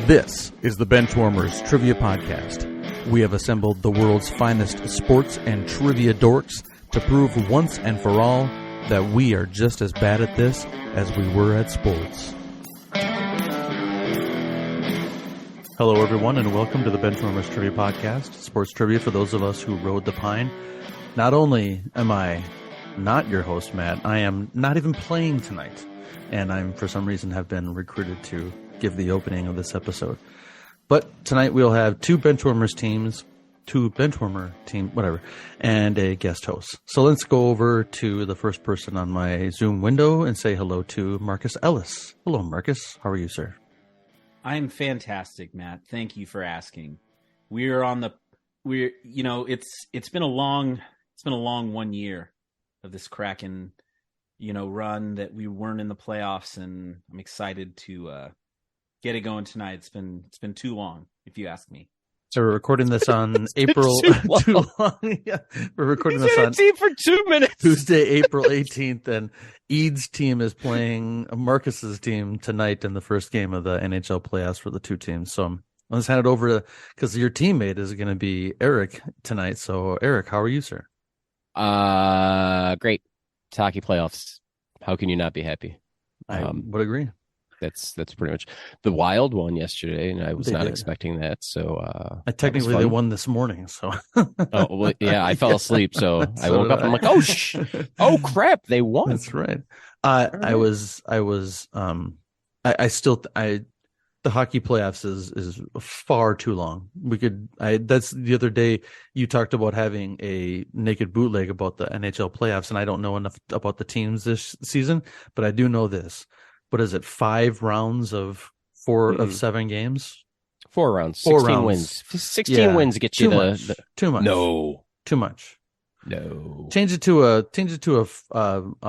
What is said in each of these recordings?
This is the Benchwarmers Trivia Podcast. We have assembled the world's finest sports and trivia dorks to prove once and for all that we are just as bad at this as we were at sports. Hello, everyone, and welcome to the Benchwarmers Trivia Podcast, sports trivia for those of us who rode the pine. Not only am I not your host, Matt, I am not even playing tonight, and I'm, for some reason, have been recruited to give the opening of this episode. But tonight we'll have two Benchwarmer team, whatever, and a guest host. So let's go over to the first person on my Zoom window and say hello to Markkus Ellis. Hello, Markkus. How are you, sir? I'm fantastic, Matt. Thank you for asking. It's been a long 1 year of this Kraken, run that we weren't in the playoffs, and I'm excited to get it going tonight. It's been too long, if you ask me. So we're recording this on April. Too long. Yeah, we're recording this on team for 2 minutes. Tuesday, April 18th, and Ede's team is playing Marcus's team tonight in the first game of the NHL playoffs for the two teams. So let's hand it over because your teammate is going to be Eric tonight. So Eric, how are you, sir? Great. It's hockey playoffs. How can you not be happy? I would agree. That's pretty much the Wild won yesterday, and I was not expecting that. So technically they won this morning. So oh well, yeah, I fell asleep, so I woke up and I'm like, oh crap, they won. That's right. The hockey playoffs is far too long. That's the other day you talked about having a naked bootleg about the NHL playoffs, and I don't know enough about the teams this season, but I do know this. What is it? 5 rounds of 7 games? 4 rounds. 16 wins. 16 wins get you too much. No. Too much. No. Change it to a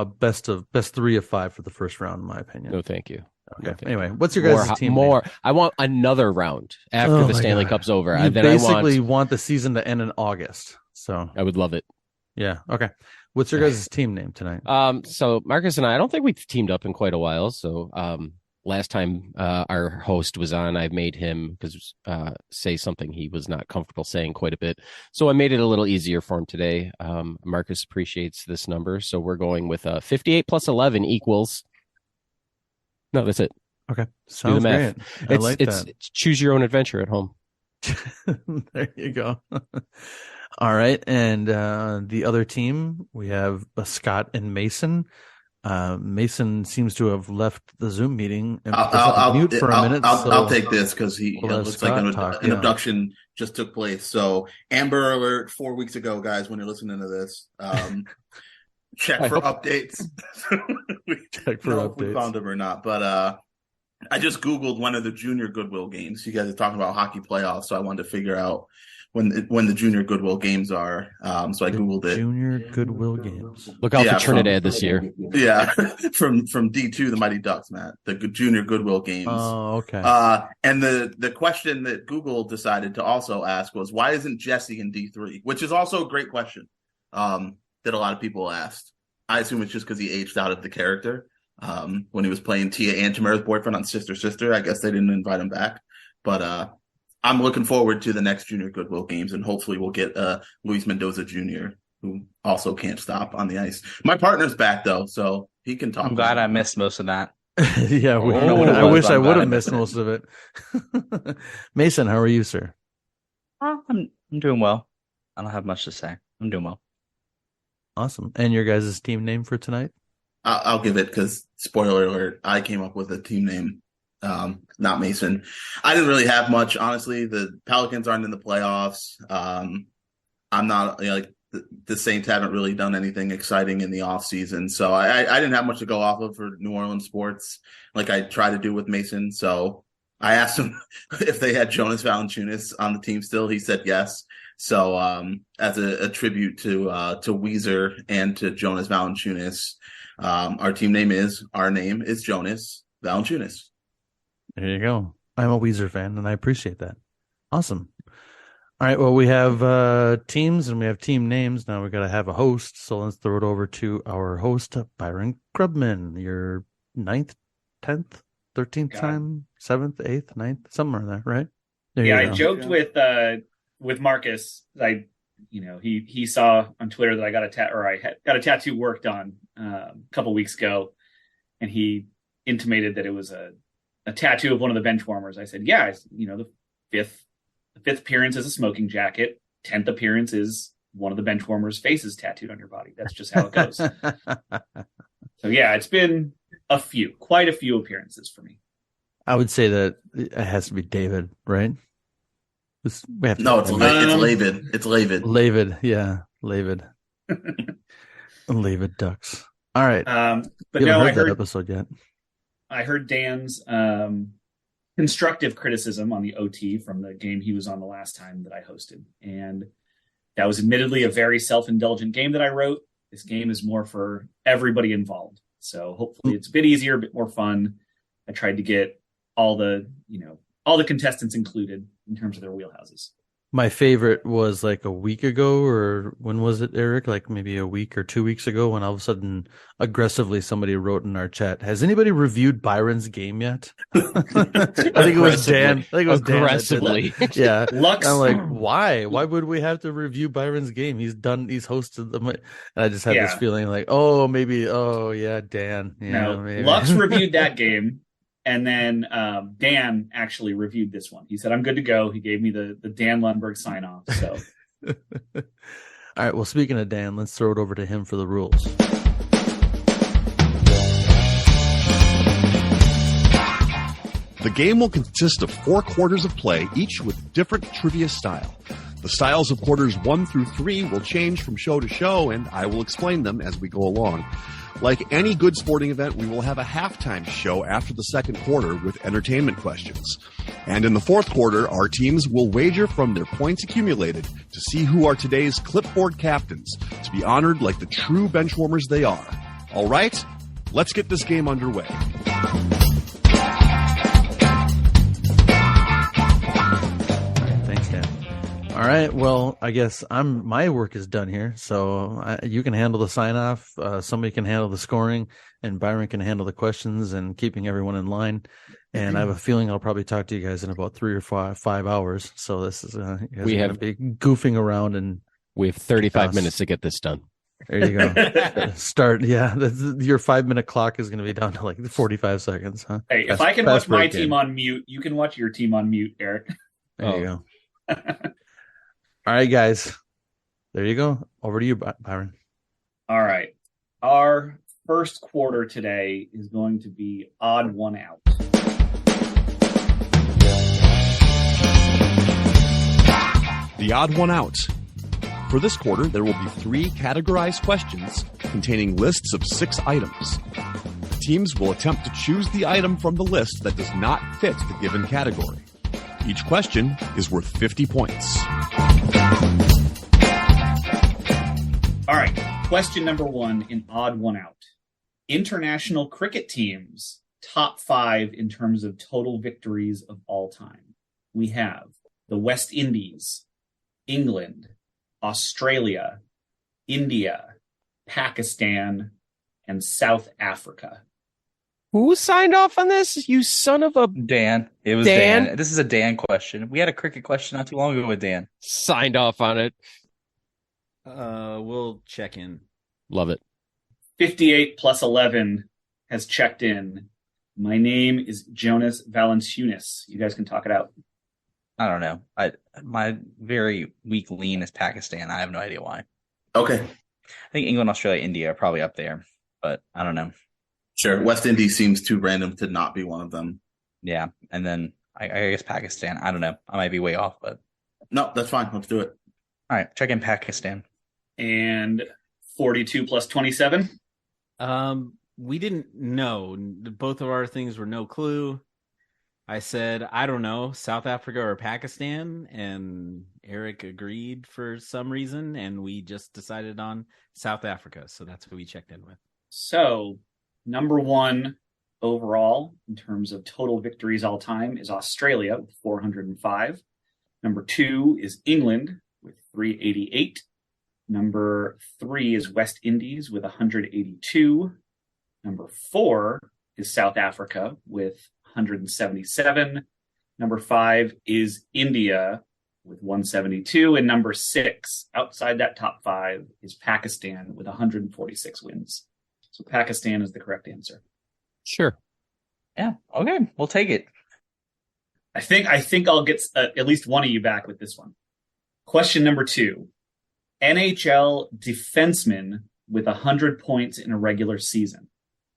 best 3 of 5 for the first round, in my opinion. No, thank you. Okay. Anyway, what's your guys' team name? I want another round after the Stanley Cup's over. You basically want the season to end in August. So I would love it. Yeah. Okay. What's your guys' team name tonight? So Marcus and I don't think we've teamed up in quite a while. So last time our host was on, I made him say something he was not comfortable saying quite a bit. So I made it a little easier for him today. Marcus appreciates this number. So we're going with 58 plus 11 equals. No, that's it. Okay. Sounds great. I like that. It's choose your own adventure at home. There you go. All right. And the other team, we have Scott and Mason. Mason seems to have left the Zoom meeting. And I'll mute for a minute. I'll take this because it looks like an abduction just took place. So Amber Alert 4 weeks ago, guys, when you're listening to this. Check for updates. We found them or not. But I just Googled when are the Junior Goodwill games. You guys are talking about hockey playoffs, so I wanted to figure out when the Junior Goodwill games are. So I Googled it. Junior Goodwill games. Look out for Trinidad this year. Yeah, from D2, the Mighty Ducks, Matt. The Junior Goodwill games. Oh, okay. And the question that Google decided to also ask was, why isn't Jesse in D3? Which is also a great question that a lot of people asked. I assume it's just because he aged out of the character. When he was playing Tia Antimer's boyfriend on Sister Sister, I guess they didn't invite him back. But I'm looking forward to the next Junior Goodwill games, and hopefully we'll get Luis Mendoza Jr., who also can't stop on the ice. My partner's back, though, so he can talk. I'm glad I missed most of that. Yeah, I wish I would have missed most of it. Mason, how are you, sir? I'm doing well. I don't have much to say. I'm doing well. Awesome. And your guys' team name for tonight? I'll give it because, spoiler alert, I came up with a team name, not Mason. I didn't really have much, honestly. The Pelicans aren't in the playoffs. I'm not, the Saints haven't really done anything exciting in the offseason. So I didn't have much to go off of for New Orleans sports like I try to do with Mason. So I asked him if they had Jonas Valanciunas on the team still. He said yes. So as a tribute to Weezer and to Jonas Valanciunas, our name is Jonas Valanciunas. There you go. I'm a Weezer fan, and I appreciate that. Awesome. All right, well, we have teams and we have team names. Now we've got to have a host, so let's throw it over to our host, Byron Grubman. Your 9th, 10th 13th God. time, 7th, 8th, 9th, somewhere in there, right? There Yeah, you I go. joked with Marcus. He saw on Twitter that I got got a tattoo work done a couple weeks ago, and he intimated that it was a tattoo of one of the Benchwarmers. I said, yeah, the fifth appearance is a smoking jacket. 10th appearance is one of the Benchwarmers' faces tattooed on your body. That's just how it goes. So yeah, it's been quite a few appearances for me. I would say that it has to be David, right? We have to No, it's Lavid. It's Lavid. Lavid, yeah, Lavid. Lavid Ducks. All right. But you no, haven't heard that episode yet. I heard Dan's constructive criticism on the OT from the game he was on the last time that I hosted. And that was admittedly a very self-indulgent game that I wrote. This game is more for everybody involved. So hopefully it's a bit easier, a bit more fun. I tried to get all the contestants included in terms of their wheelhouses. My favorite was like a week ago, or when was it, Eric? Like maybe a week or 2 weeks ago, when all of a sudden aggressively somebody wrote in our chat, has anybody reviewed Byron's game yet? I think it was Dan. Aggressively. Yeah. Lux. I'm like, why? Why would we have to review Byron's game? He's hosted them. And I just had this feeling like, Dan. No, maybe. Lux reviewed that game. And then Dan actually reviewed this one. He said, I'm good to go. He gave me the Dan Lundberg sign off. So, all right. Well, speaking of Dan, let's throw it over to him for the rules. The game will consist of 4 quarters of play, each with different trivia style. The styles of quarters 1 through 3 will change from show to show, and I will explain them as we go along. Like any good sporting event, we will have a halftime show after the second quarter with entertainment questions. And in the fourth quarter, our teams will wager from their points accumulated to see who are today's clipboard captains, to be honored like the true benchwarmers they are. All right, let's get this game underway. Thanks, Dan. All right. Well, I guess my work is done here. So you can handle the sign off. Somebody can handle the scoring, and Byron can handle the questions and keeping everyone in line. And I have a feeling I'll probably talk to you guys in about 3 or 5 hours. So this is we have to be goofing around, and we have 35 minutes to get this done. There you go. Start. Yeah. Your 5-minute clock is going to be down to like 45 seconds. Huh? Hey, if I can watch my team on mute, you can watch your team on mute, Eric. There you go. All right, guys. There you go. Over to you, Byron. All right. Our first quarter today is going to be odd one out. The odd one out. For this quarter, there will be 3 categorized questions containing lists of 6 items. The teams will attempt to choose the item from the list that does not fit the given category. Each question is worth 50 points. All right. Question number 1 in odd one out. International cricket teams top 5 in terms of total victories of all time. We have the West Indies, England, Australia, India, Pakistan, and South Africa. Who signed off on this? You son of a... Dan. It was Dan. This is a Dan question. We had a cricket question not too long ago with Dan. Signed off on it. We'll check in. Love it. 58 plus 11 has checked in. My name is Jonas Valanciunas. You guys can talk it out. I don't know. My very weak lean is Pakistan. I have no idea why. Okay. I think England, Australia, India are probably up there, but I don't know. Sure. West Indies seems too random to not be one of them. Yeah. And then I guess Pakistan. I don't know. I might be way off, but. No, that's fine. Let's do it. All right. Check in Pakistan. And 42 plus 27? We didn't know. Both of our things were no clue. I said, I don't know, South Africa or Pakistan, and Eric agreed for some reason, and we just decided on South Africa. So that's who we checked in with. So number 1 overall in terms of total victories all time is Australia with 405. Number 2 is England with 388. Number 3 is West Indies with 182. Number 4 is South Africa with 177. Number 5 is India with 172. And number 6, outside that top 5, is Pakistan with 146 wins. So Pakistan is the correct answer. Sure. Yeah. Okay. We'll take it. I think I'll get at least one of you back with this one. Question number 2. NHL defenseman with 100 points in a regular season.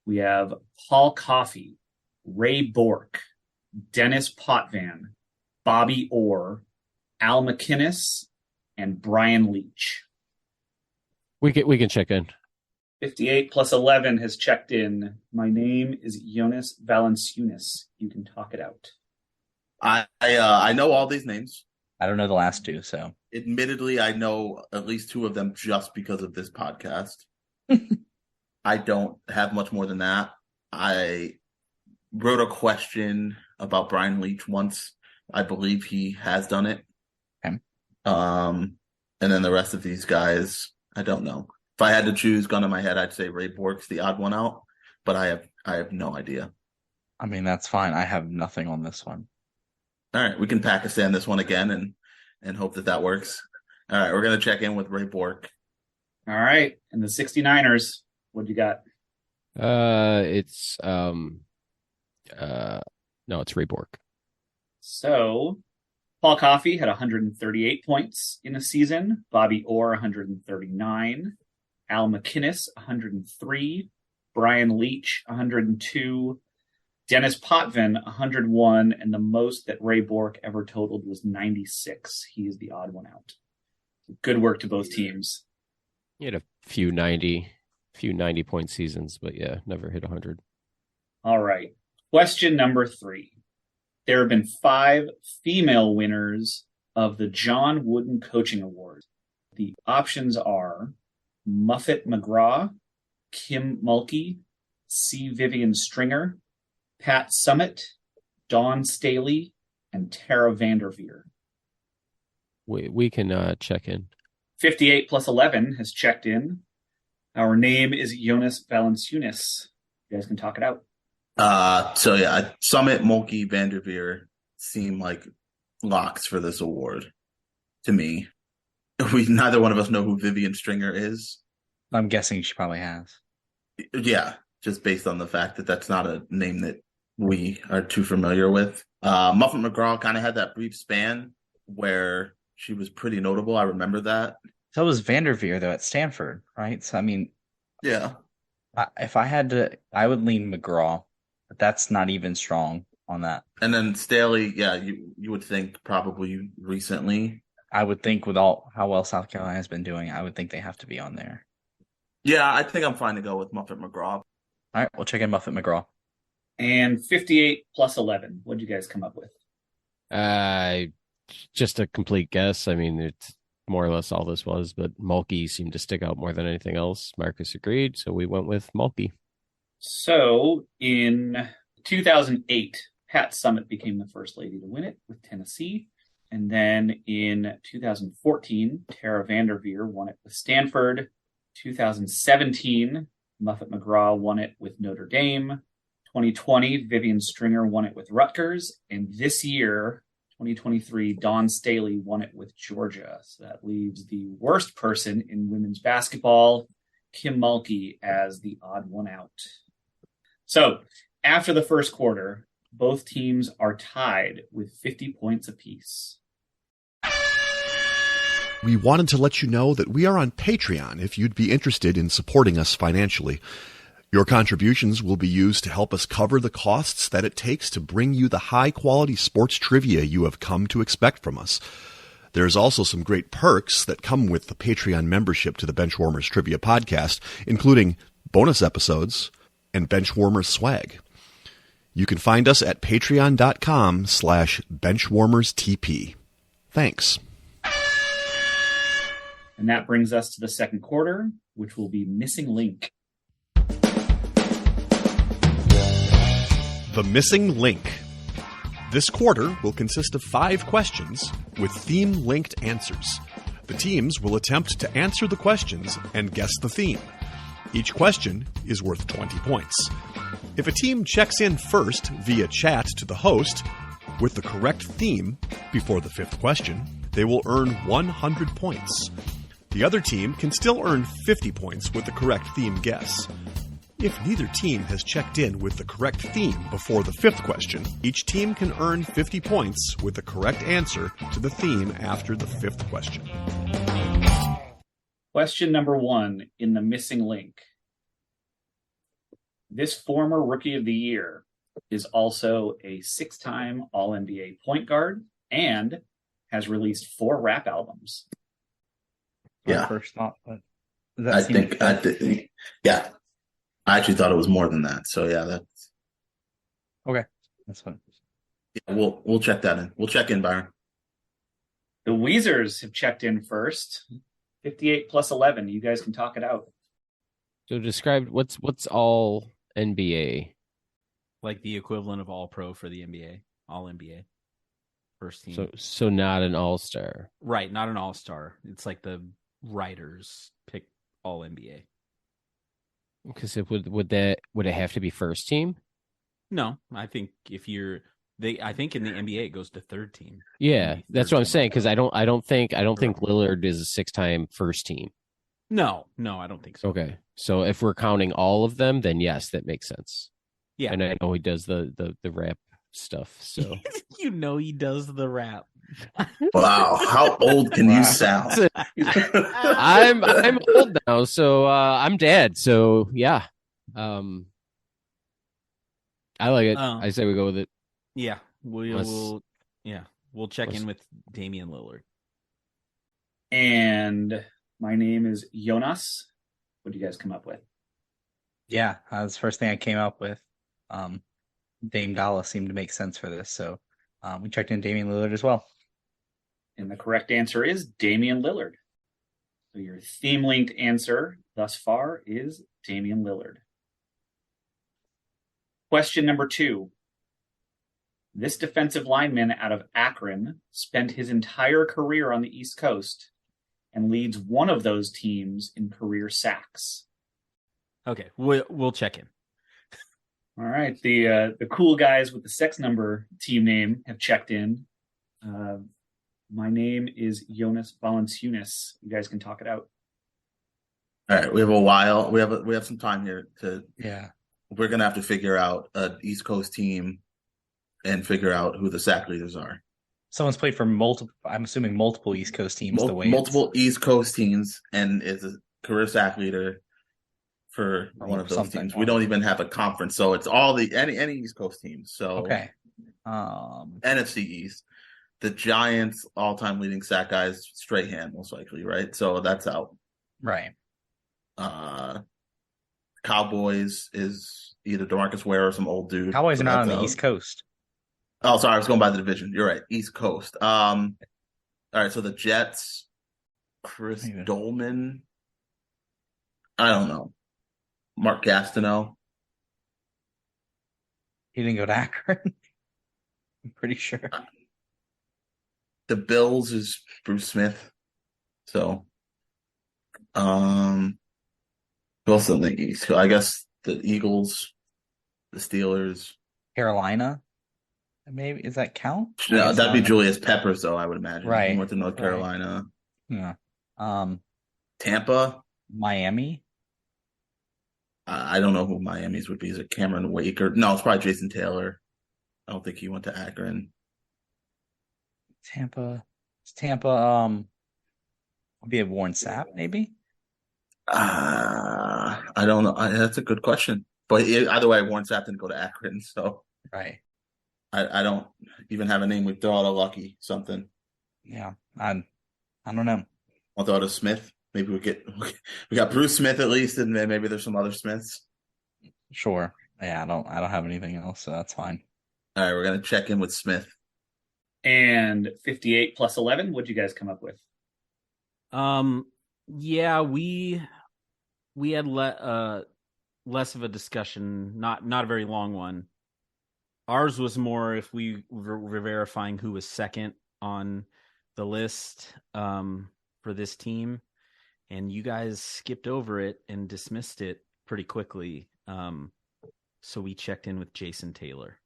We have Paul Coffey, Ray Bourque, Dennis Potvin, Bobby Orr, Al McInnes, and Brian Leach. We can check in. 58 plus 11 has checked in. My name is Jonas Valanciunas. You can talk it out. I know all these names. I don't know the last two, so. Admittedly, I know at least 2 of them just because of this podcast. I don't have much more than that. I wrote a question about Brian Leach once. I believe he has done it. Okay. And then the rest of these guys, I don't know. If I had to choose, gun in my head, I'd say Ray Bourque's the odd one out, but I have no idea. I mean, that's fine. I have nothing on this one. All right, we can Pakistan this one again and hope that works. All right, we're going to check in with Ray Bourque. All right. And the 69ers, what do you got? It's Ray Bourque. So Paul Coffey had 138 points in a season. Bobby Orr, 139. Al McInnes, 103. Brian Leach, 102. Dennis Potvin, 101. And the most that Ray Bourque ever totaled was 96. He is the odd one out. Good work to both teams. He had a few 90-point seasons, but yeah, never hit 100. All right. Question number 3. There have been 5 female winners of the John Wooden Coaching Award. The options are Muffet McGraw, Kim Mulkey, C. Vivian Stringer, Pat Summitt, Dawn Staley, and Tara Vanderveer. We can check in. 58 plus 11 has checked in. Our name is Jonas Valanciunas. You guys can talk it out. So yeah, Summit, Mulkey, Vanderveer seem like locks for this award to me. Neither one of us know who Vivian Stringer is. I'm guessing she probably has. Yeah, just based on the fact that that's not a name that we are too familiar with. Muffet McGraw kind of had that brief span where she was pretty notable. I remember that. So was Vanderveer, though, at Stanford, right? So, I mean, yeah. If I had to, I would lean McGraw, but that's not even strong on that. And then Staley, yeah, you would think probably recently. I would think with all how well South Carolina has been doing, I would think they have to be on there. Yeah, I think I'm fine to go with Muffet McGraw. All right, we'll check in Muffet McGraw. And 58 plus 11. What did you guys come up with? Just a complete guess. I mean, it's more or less all this was, but Mulkey seemed to stick out more than anything else. Marcus agreed, so we went with Mulkey. So in 2008, Pat Summitt became the first lady to win it with Tennessee. And then in 2014, Tara Vanderveer won it with Stanford. 2017, Muffet McGraw won it with Notre Dame. 2020, Vivian Stringer won it with Rutgers. And this year, 2023, Dawn Staley won it with Georgia. So that leaves the worst person in women's basketball, Kim Mulkey, as the odd one out. So after the first quarter, both teams are tied with 50 points apiece. We wanted to let you know that we are on Patreon if you'd be interested in supporting us financially. Your contributions will be used to help us cover the costs that it takes to bring you the high-quality sports trivia you have come to expect from us. There's also some great perks that come with the Patreon membership to the Benchwarmers Trivia Podcast, including bonus episodes and Benchwarmers swag. You can find us at patreon.com/benchwarmerstp. Thanks. And that brings us to the second quarter, which will be Missing Link. The Missing Link. This quarter will consist of 5 questions with theme-linked answers. The teams will attempt to answer the questions and guess the theme. Each question is worth 20 points. If a team checks in first via chat to the host with the correct theme before the fifth question, they will earn 100 points. The other team can still earn 50 points with the correct theme guess. If neither team has checked in with the correct theme before the fifth question, each team can earn 50 points with the correct answer to the theme after the fifth question. Question number 1 in the missing link. This former Rookie of the Year is also a 6-time All-NBA point guard and has released 4 rap albums. Yeah. My first thought, but I think, yeah. I actually thought it was more than that. So yeah, that's okay. That's fine. yeah, we'll check that in. We'll check in, Byron. The Weezers have checked in first. 58 plus 11. You guys can talk it out. So describe what's all NBA. Like the equivalent of all pro for the NBA, all NBA first team. So not an all-star. Right, not an all-star. It's like the writers pick all NBA. Because would it have to be first team? No, I think I think in the NBA it goes to third team. Yeah, Maybe that's third what I'm team. saying. Because I don't think Lillard is a 6-time first team. No, I don't think so. Okay, so if we're counting all of them, then yes, that makes sense. Yeah, And I know he does the rap stuff. So he does the rap. Wow, how old can you sound? I'm old now, so I'm dad. So yeah, I like it. I say we go with it. Yeah, we'll check in with Damian Lillard. And my name is Jonas. What do you guys come up with? Yeah, that's the first thing I came up with. Dame Dollar seemed to make sense for this, so we checked in Damian Lillard as well. And the correct answer is Damian Lillard. So your theme-linked answer thus far is Damian Lillard. Question number 2. This defensive lineman out of Akron spent his entire career on the East Coast and leads one of those teams in career sacks. Okay, we'll check in. All right, the cool guys with the sex number team name have checked in. My name is Jonas Valanciunas. You guys can talk it out. All right, we have a while. We have some time here to. Yeah, we're gonna have to figure out an East Coast team and figure out who the sack leaders are. someone's played for multiple. I'm assuming multiple East Coast teams. Multiple East Coast teams, and is a career sack leader for one of those teams. We don't even have a conference, so it's all any East Coast teams. So okay, NFC East. The Giants' all-time leading sack guy is Strahan, most likely, right? So that's out. right. Cowboys is either DeMarcus Ware or some old dude. Cowboys so are not on that's the out. East Coast. Oh, sorry, I was going by the division. You're right, East Coast. All right, so the Jets, Chris Maybe. Dolman. I don't know. Mark Gastineau. He didn't go to Akron. I'm pretty sure. The Bills is Bruce Smith. So, who else in the East? I guess the Eagles, the Steelers. Carolina. Maybe does that count? I No, guess that'd be not. Julius Peppers, though. I would imagine. Right, He went to North right. Carolina. Yeah. Tampa. Miami. I don't know who Miami's would be. Is it Cameron Wake or no? It's probably Jason Taylor. I don't think he went to Akron. Tampa. Is Tampa. Be a Warren Sapp, maybe. I don't know. That's a good question. But either way, Warren Sapp didn't go to Akron, so Right. I don't even have a name. We throw out a lucky something. Yeah. I don't know. I'll throw out a Smith. Maybe we got Bruce Smith at least, and then maybe there's some other Smiths. Sure. Yeah. I don't have anything else, so that's fine. All right, we're gonna check in with Smith. And 58 plus 11, what'd you guys come up with? Yeah, we had less of a discussion, not a very long one. Ours was more if we were verifying who was second on the list for this team, and you guys skipped over it and dismissed it pretty quickly. So we checked in with Jason Taylor.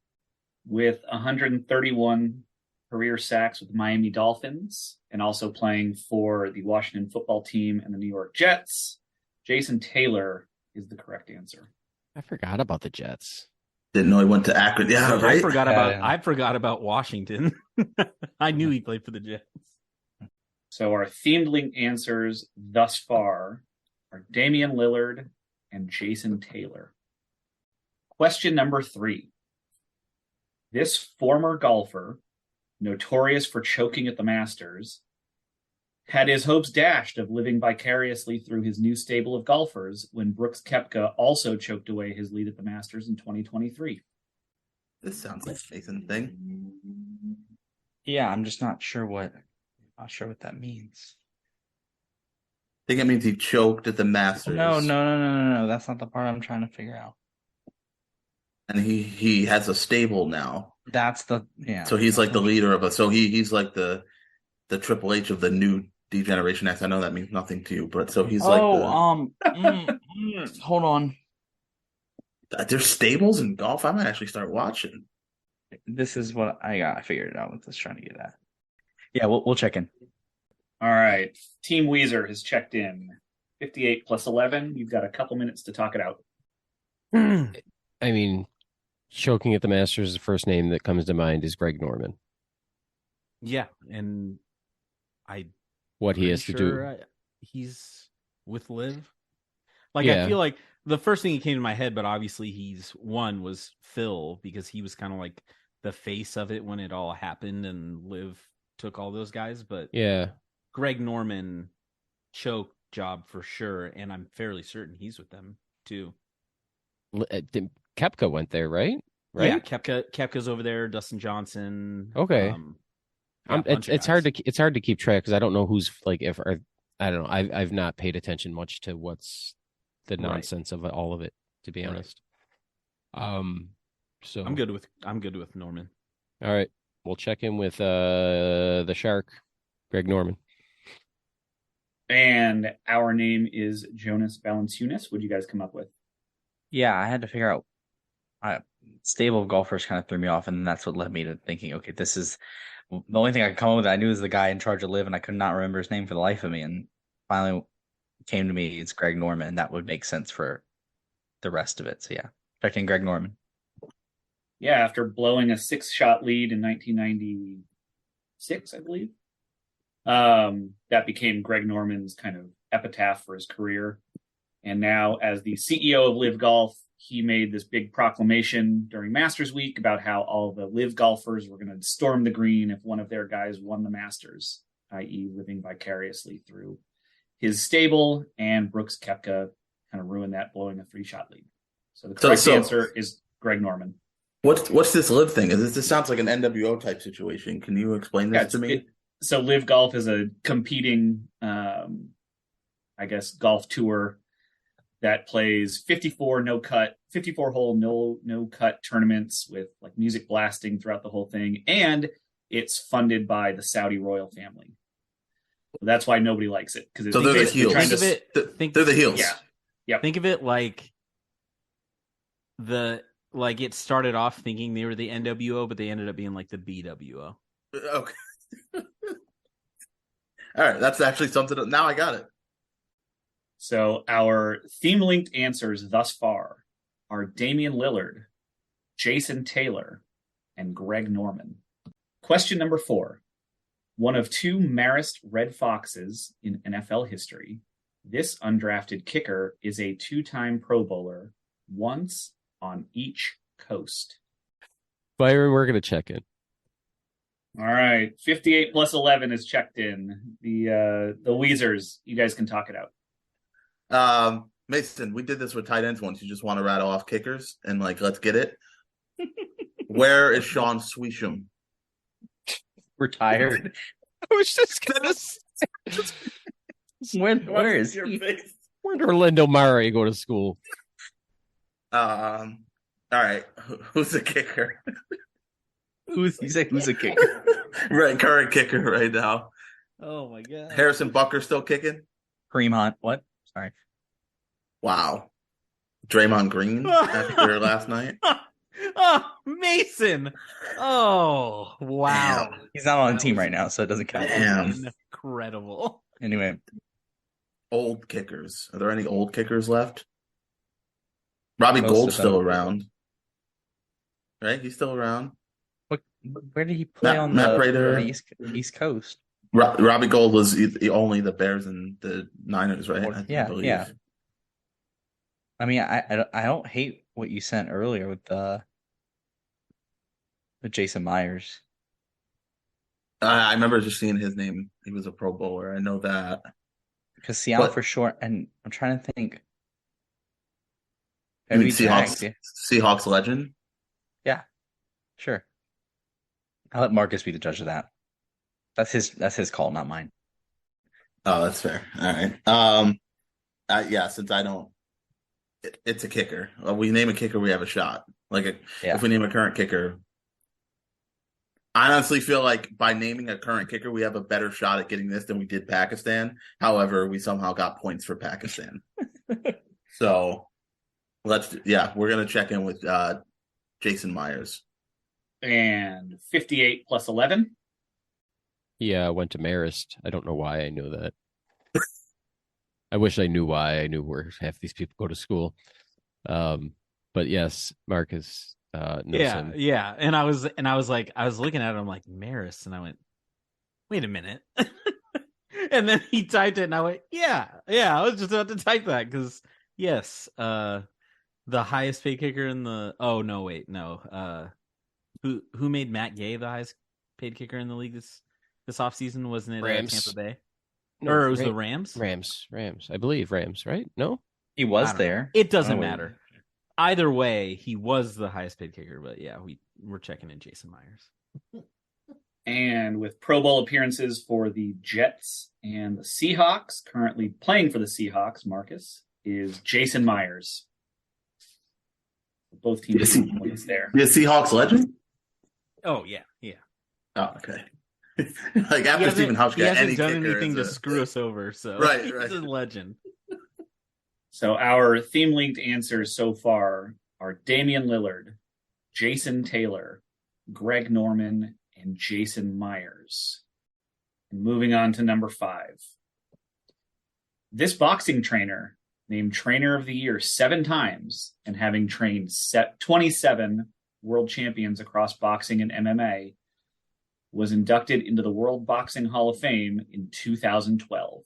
With 131 career sacks with the Miami Dolphins and also playing for the Washington football team and the New York Jets, Jason Taylor is the correct answer. I forgot about the Jets. Didn't know he went to Akron. Yeah, right. I forgot about Washington. I knew he played for the Jets. So our themed linked answers thus far are Damian Lillard and Jason Taylor. Question number 3. This former golfer, notorious for choking at the Masters, had his hopes dashed of living vicariously through his new stable of golfers when Brooks Koepka also choked away his lead at the Masters in 2023. This sounds like a Jason thing. Yeah, I'm just not sure what that means. I think it means he choked at the Masters. No. That's not the part I'm trying to figure out. And he has a stable now. That's the So he's like the leader of us. So he's like the Triple H of the new D-Generation X. I know that means nothing to you, but so he's hold on. There's stables in golf. I might actually start watching. This is what I figured it out. What I was trying to get at. Yeah, we'll check in. All right. Team Weezer has checked in. 58 plus 11. You've got a couple minutes to talk it out. I mean, choking at the Masters, the first name that comes to mind is Greg Norman. Yeah, and what he has to do. He's with Liv. Like, Yeah. I feel like the first thing that came to my head, but obviously was Phil, because he was kind of like the face of it when it all happened and Liv took all those guys. But Yeah. Greg Norman choke job for sure, and I'm fairly certain he's with them too. Koepka went there, right? Yeah, Koepka's over there. Dustin Johnson. Okay. It's hard to keep track because I don't know who's like I don't know. I've not paid attention much to what's the nonsense of all of it, to be honest. So I'm good with Norman. All right, we'll check in with the Shark, Greg Norman. And our name is Jonas Valanciunas. What did you guys come up with? Yeah, I had to figure out. Stable of golfers kind of threw me off, and that's what led me to thinking, okay, this is the only thing I could come up with. I knew was the guy in charge of Liv, and I could not remember his name for the life of me. And finally came to me, it's Greg Norman, and that would make sense for the rest of it. So yeah, checking Greg Norman. Yeah, after blowing a 6-shot lead in 1996, I believe, that became Greg Norman's kind of epitaph for his career. And now, as the CEO of Liv Golf, he made this big proclamation during Masters Week about how all the Liv golfers were going to storm the green if one of their guys won the Masters, i.e. living vicariously through his stable, and Brooks Koepka kind of ruined that, blowing a 3-shot lead. So the correct answer is Greg Norman. What's this Liv thing? This sounds like an NWO type situation. Can you explain this to me? So Liv Golf is a competing, golf tour that plays 54 hole no cut tournaments with like music blasting throughout the whole thing, and it's funded by the Saudi royal family. So that's why nobody likes it, because they're the heels. They're the heels. Yeah. Think of it like it started off thinking they were the NWO, but they ended up being like the BWO. Okay. All right, that's actually something. Now I got it. So our theme-linked answers thus far are Damian Lillard, Jason Taylor, and Greg Norman. Question number 4. One of 2 Marist Red Foxes in NFL history, this undrafted kicker is a 2-time Pro Bowler, once on each coast. Byron, we're going to check in. All right, 58 plus 11 is checked in. The Weezers, you guys can talk it out. Mason, we did this with tight ends once. You just want to rattle off kickers and let's get it. Where is Sean Sweesham? Retired. I was just gonna say, where is your he? face? Where did Orlando Murray go to school? All right, who's a kicker? Who's a kicker? Right, current kicker right now. Oh my god. Harrison Butker still kicking? Kareem Hunt. What? Sorry. Wow. Draymond Green after last night. Oh, Mason. Oh, wow. Damn. He's not on the That team was- right now, so it doesn't count. Damn. Incredible. Anyway, Old kickers. Are there any old kickers left? Robbie Most of Gold's them. still around. Right? He's still around. where did he play Matt- on Matt the Prater. East Coast? Robbie Gold was only the Bears and the Niners, right? I Yeah, believe. yeah. I mean, I don't hate what you sent earlier with Jason Myers. I remember just seeing his name. He was a Pro Bowler. I know that. Because Seattle But- for sure, and I'm trying to think. I mean, Maybe Seahawks, tagged, Seahawks legend. sure. I'll let Marcus be the judge of that. That's his call, not mine. Oh, that's fair. All right. Yeah, since I don't, it's a kicker. We name a kicker, we have a shot. Yeah. If we name a current kicker, I honestly feel like by naming a current kicker, we have a better shot at getting this than we did Pakistan. However, we somehow got points for Pakistan. So we're gonna check in with Jason Myers. And 58 plus 11. Yeah, I went to Marist. I don't know why I knew that. I wish I knew why. I knew where half these people go to school. But yes, Marcus knows him. Yeah. And I was like, I was looking at him like Marist, and I went, wait a minute. And then he typed it, and I went, yeah. I was just about to type that because yes, the highest paid kicker in the. Oh no, wait, no. Who made Matt Gay the highest paid kicker in the league this offseason? Wasn't it Rams. Tampa Bay? No, Or it was the Rams? Rams. I believe Rams, right? No? He I was don't know. there. It doesn't Oh, wait. matter. Either way, he was the highest paid kicker. But yeah, we're checking in Jason Myers. And with Pro Bowl appearances for the Jets and the Seahawks, currently playing for the Seahawks, Marcus, is Jason Myers. Both teams have points there. The Seahawks legend? Oh yeah. Oh, okay. Like after Stephen he Hauschka, hasn't any done kicker anything is to a- screw us over, so Right. he's a legend. So our theme-linked answers so far are Damian Lillard, Jason Taylor, Greg Norman, and Jason Myers. And moving on to number 5. This boxing trainer, named Trainer of the Year 7 times and having trained 27 world champions across boxing and MMA, was inducted into the World Boxing Hall of Fame in 2012.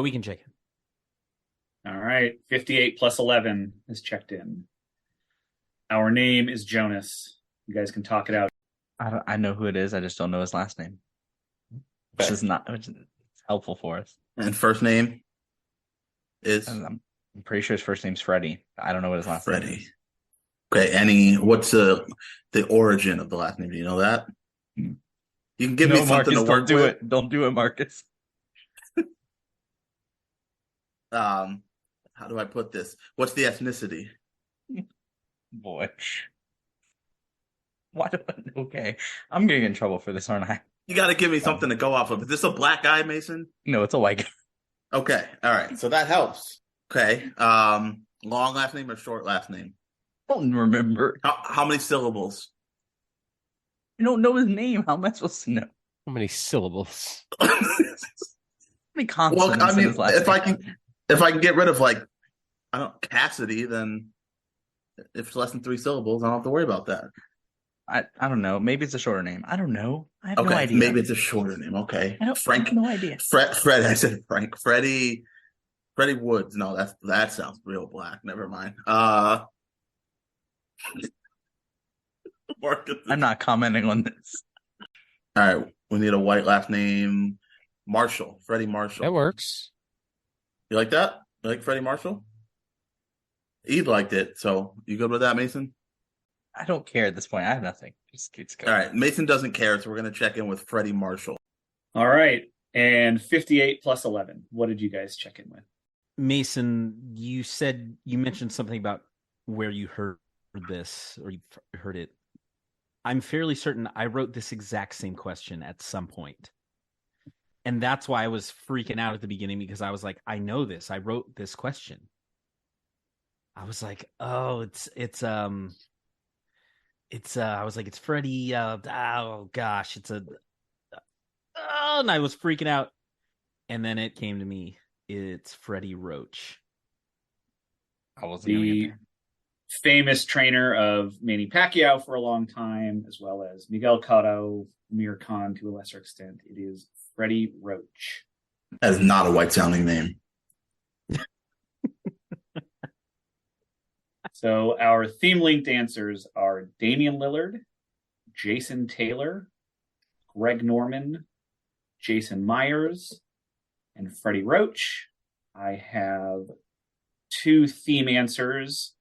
We can check it. All right, 58 plus 11 is checked in. Our name is Jonas. You guys can talk it out. I know who it is. I just don't know his last name. Which is helpful for us. And first name is I'm pretty sure his first name's Freddie. I don't know what his last name Freddie. is. Okay, what's the origin of the last name? Do you know that? You can give me something Marcus, to work don't do with. it. Don't do it, Marcus. How do I put this? What's the ethnicity? Boy. Why do I? Okay. I'm getting in trouble for this, aren't I? You got to give me something to go off of. Is this a black guy, Mason? No, it's a white guy. Okay, all right. So that helps. Okay, long last name or short last name? I don't remember. How many syllables? I don't know his name. How am I supposed to know? How many syllables? How many consonants Well, I in mean, his last name? if I can get rid of Cassidy, then if it's less than 3 syllables, I don't have to worry about that. I don't know. Maybe it's a shorter name. I don't know. I have Okay, no idea. maybe it's a shorter name. Okay, I have no idea. Fred. I said Frank. Freddie Woods. No, that sounds real black. Never mind. Marcus. I'm not commenting on this. All right, we need a white last name. Marshall. Freddie Marshall. That works. You like that? You like Freddie Marshall? Ede liked it, so you good with that, Mason? I don't care at this point. I have nothing. Just go. All right, Mason doesn't care, so we're going to check in with Freddie Marshall. All right, and 58 plus 11. What did you guys check in with? Mason, you mentioned something about where you heard this or you heard it. I'm fairly certain I wrote this exact same question at some point. And that's why I was freaking out at the beginning, because I was like, I know this. I wrote this question. I was like, oh, I was like, it's Freddie. Oh gosh, and I was freaking out. And then it came to me. It's Freddie Roach. I wasn't going to The get there. famous trainer of Manny Pacquiao for a long time, as well as Miguel Cotto, Amir Khan to a lesser extent. It is Freddie Roach. That is not a white sounding name. So our theme linked answers are Damian Lillard, Jason Taylor, Greg Norman, Jason Myers, and Freddie Roach. I have 2 theme answers,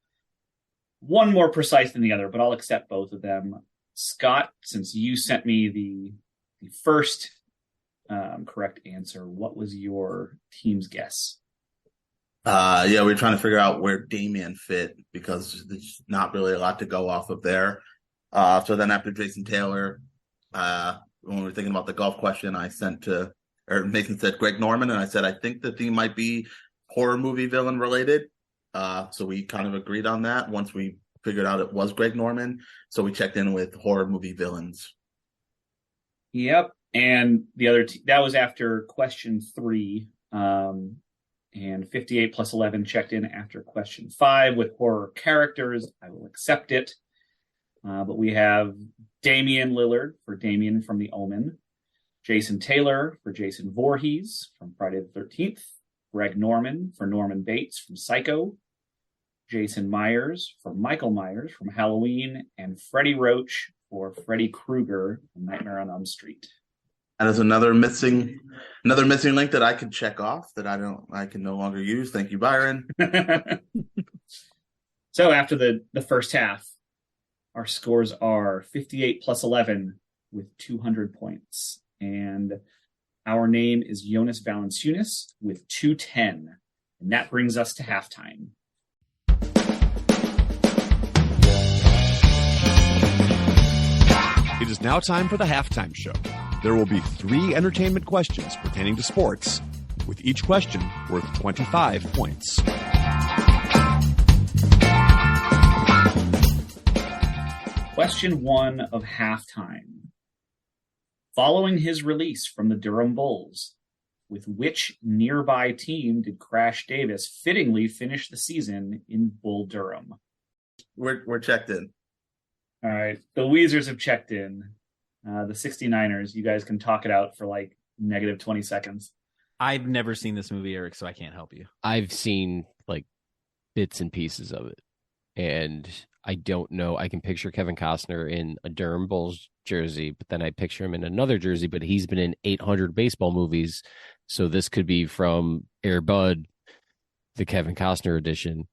one more precise than the other, but I'll accept both of them. Scott, since you sent me the first correct answer, what was your team's guess? Yeah, we were trying to figure out where Damian fit because there's not really a lot to go off of there. So then after Jason Taylor, when we were thinking about the golf question, Mason said Greg Norman, and I said I think the theme might be horror movie villain related. So we kind of agreed on that once we figured out it was Greg Norman. So we checked in with horror movie villains. Yep, and the other that was after question 3. And 58 plus 11 checked in after question 5 with horror characters. I will accept it. But we have Damian Lillard for Damian from The Omen, Jason Taylor for Jason Voorhees from Friday the 13th, Greg Norman for Norman Bates from Psycho, Jason Myers for Michael Myers from Halloween, and Freddie Roach for Freddy Krueger from Nightmare on Elm Street. And there's another missing link that I could check off that I can no longer use. Thank you, Byron. So after the first half, our scores are 58 plus 11 with 200 points. And our name is Jonas Valanciunas with 210. And that brings us to halftime. It is now time for the halftime show. There will be 3 entertainment questions pertaining to sports, with each question worth 25 points. Question 1 of halftime. Following his release from the Durham Bulls, with which nearby team did Crash Davis fittingly finish the season in Bull Durham? We're checked in. All right. The Weezers have checked in. The 69ers, you guys can talk it out for like negative 20 seconds. I've never seen this movie, Eric, so I can't help you. I've seen like bits and pieces of it, and I don't know. I can picture Kevin Costner in a Durham Bulls jersey, but then I picture him in another jersey, but he's been in 800 baseball movies. So this could be from Air Bud, the Kevin Costner edition,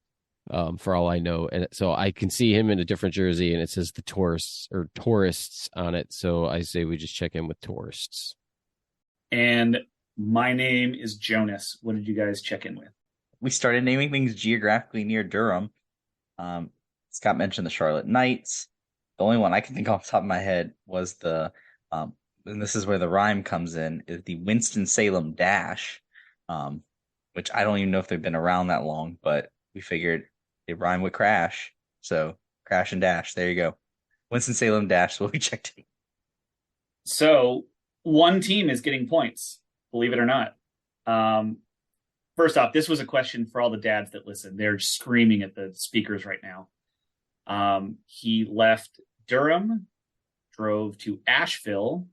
for all I know. And so I can see him in a different jersey, and it says the tourists on it. So I say we just check in with tourists. And my name is Jonas. What did you guys check in with? We started naming things geographically near Durham. Scott mentioned the Charlotte Knights. The only one I can think off the top of my head was and this is where the rhyme comes in, is the Winston-Salem Dash, which I don't even know if they've been around that long, but we figured they rhyme with Crash. So Crash and Dash, there you go. Winston-Salem Dash is what we checked in. So one team is getting points, believe it or not. First off, this was a question for all the dads that listen. They're screaming at the speakers right now. He left Durham, drove to Asheville,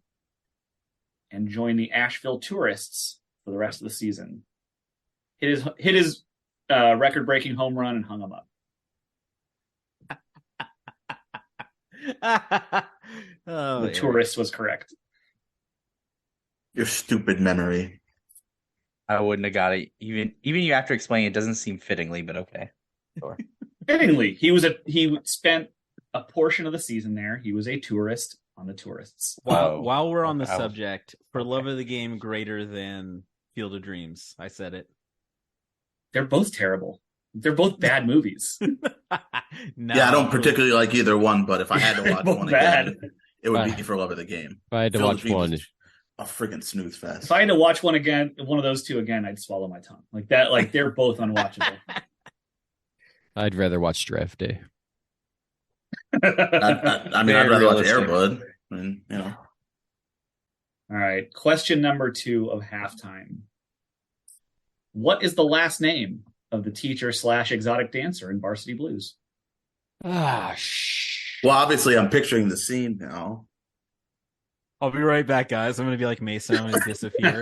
and joined the Asheville Tourists for the rest of the season. Hit his record-breaking home run and hung him up. The Tourist was correct. Your stupid memory. I wouldn't have got it. Even you after explaining it doesn't seem fittingly, but okay. Sure. Fittingly, he spent a portion of the season there. He was a tourist on the Tourists. While we're on the subject, for love of the game greater than Field of Dreams, I said it. They're both terrible. They're both bad movies. No. Yeah, I don't particularly like either one, but if I had to watch Both one bad. again, it would be for love of the game. If I had to Field of watch Dreams one, is a friggin' snooze fest. If I had to watch one of those two again, I'd swallow my tongue. Like that, like they're both unwatchable. I'd rather watch Draft Day. I mean, I'd rather watch Airbud. I mean, you know. All right. Question number 2 of halftime. What is the last name of the teacher / exotic dancer in Varsity Blues? Well, obviously, I'm picturing the scene now. I'll be right back, guys. I'm going to be like Mason. I'm going to disappear.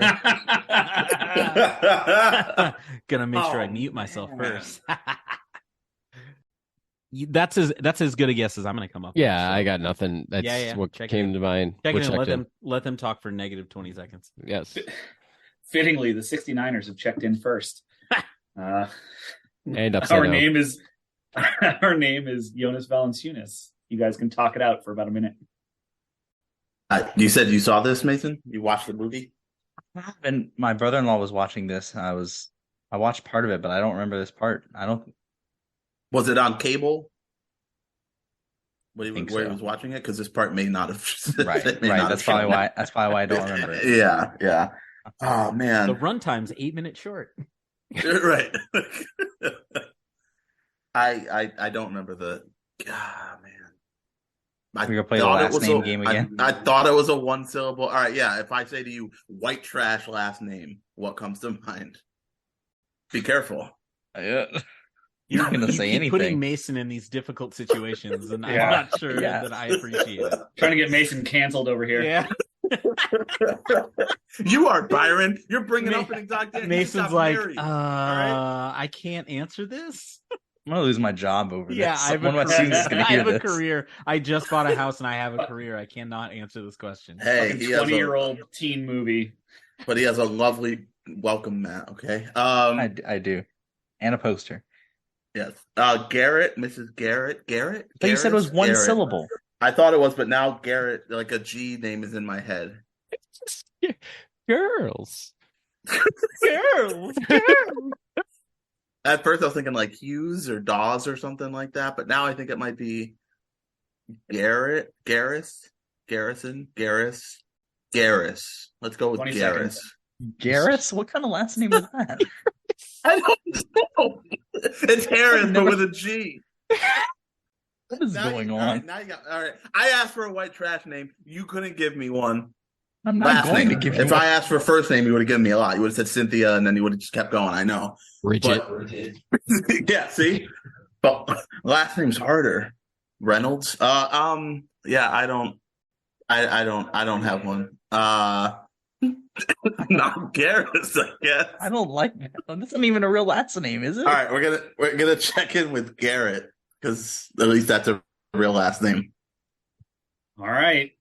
Gonna make sure I mute myself first. That's as good a guess as I'm going to come up with. Yeah, So. I got nothing. That's what came to mind. Let them talk for negative 20 seconds. Yes. Fittingly, the 69ers have checked in first. And our name is Jonas Valanciunas. You guys can talk it out for about a minute. You said you saw this, Mason? You watched the movie? And my brother-in-law was watching this. I watched part of it, but I don't remember this part. Was it on cable? Where he so. was watching it? Because this part may not have. Right. That's probably why I don't remember it. Yeah. Oh man, the runtime's 8 minutes short. Right. I don't remember the. Ah, man. We're gonna play the last name game again. I thought it was a 1 syllable. All right, yeah. If I say to you, white trash last name, what comes to mind? Be careful. Yeah. You're not going to say anything. Putting Mason in these difficult situations, and I'm not sure that I appreciate it. Trying to get Mason canceled over here. Yeah. You are, Byron. You're bringing up an exotic. Mason's like, I can't answer this. I'm going to lose my job over this. Yeah, I have One of my students is going to hear this. I have a career. I just bought a house, and I have a career. I cannot answer this question. Hey, he 20-year-old teen movie. But he has a lovely welcome mat, okay? I do. And a poster. Yes. Garrett, Mrs. Garrett. But you said it was one syllable. I thought it was, but now Garrett, like a G name is in my head. Girls. At first I was thinking like Hughes or Dawes or something like that, but now I think it might be Garrison. Garris. Let's go with 20 Garris. seconds. Garris? What kind of last name is that? I don't know. It's Harris, but with a G. What is going on? Now you got, all right. I asked for a white trash name. You couldn't give me one. I'm not going to give you If I asked for first name, you would have given me a lot. You would have said Cynthia, and then you would have just kept going. I know. Bridget. Yeah, see? But last name's harder. Reynolds. Yeah, I don't have one. Not Garris, I guess. I don't like that. That's not even a real last name, is it? All right, we're gonna check in with Garrett because at least that's a real last name. All right,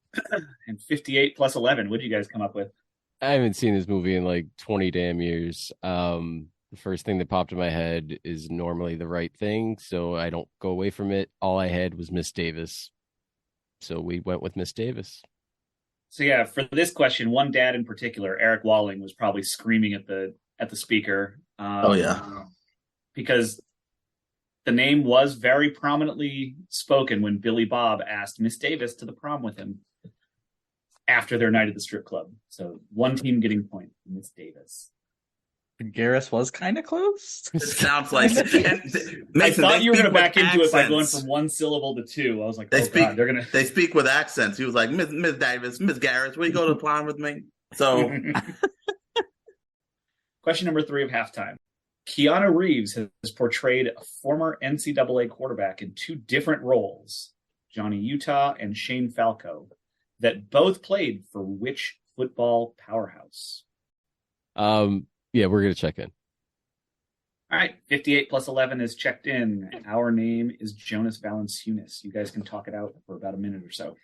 and 58 plus 11. What did you guys come up with? I haven't seen this movie in like 20 damn years. The first thing that popped in my head is normally the right thing, so I don't go away from it. All I had was Miss Davis, so we went with Miss Davis. So yeah, for this question, one dad in particular, Eric Walling, was probably screaming at the speaker. Because the name was very prominently spoken when Billy Bob asked Miss Davis to the prom with him after their night at the strip club. So one team getting point, Miss Davis. Garris was kind of close. It sounds like. Mason, I thought you were going to back into accents. it by going from 1 syllable to 2. I was like, they speak with accents. He was like, Miss Davis, Miss Garris, will you go to the prom with me? So, question number 3 of halftime. Keanu Reeves has portrayed a former NCAA quarterback in 2 different roles, Johnny Utah and Shane Falco, that both played for which football powerhouse? Yeah, we're going to check in. All right, 58 plus 11 is checked in. Our name is Jonas Valanciunas. You guys can talk it out for about a minute or so.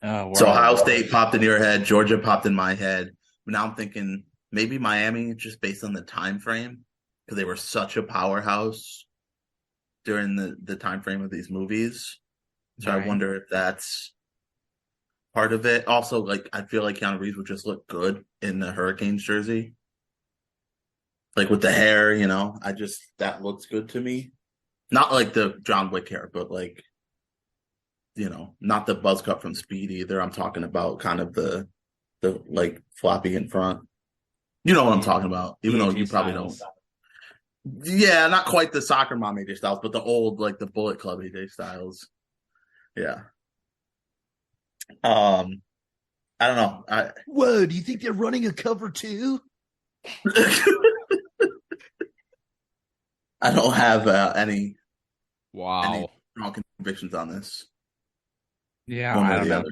So Ohio State popped in your head. Georgia popped in my head. Now I'm thinking maybe Miami, just based on the time frame, because they were such a powerhouse during the time frame of these movies. So right. I wonder if that's part of it. Also, like I feel like Keanu Reeves would just look good in the Hurricanes jersey. Like with the hair, you know, that looks good to me. Not like the John Wick hair, but like, you know, not the buzz cut from Speed either. I'm talking about kind of the like floppy in front. You know what I'm talking about, even though you probably don't. Yeah, not quite the soccer mom AJ Styles, but the old, like the Bullet Club AJ Styles. Yeah. I don't know. Whoa, do you think they're running a cover 2? I don't have any Wow. strong convictions on this. Yeah, One way I or don't the know. other.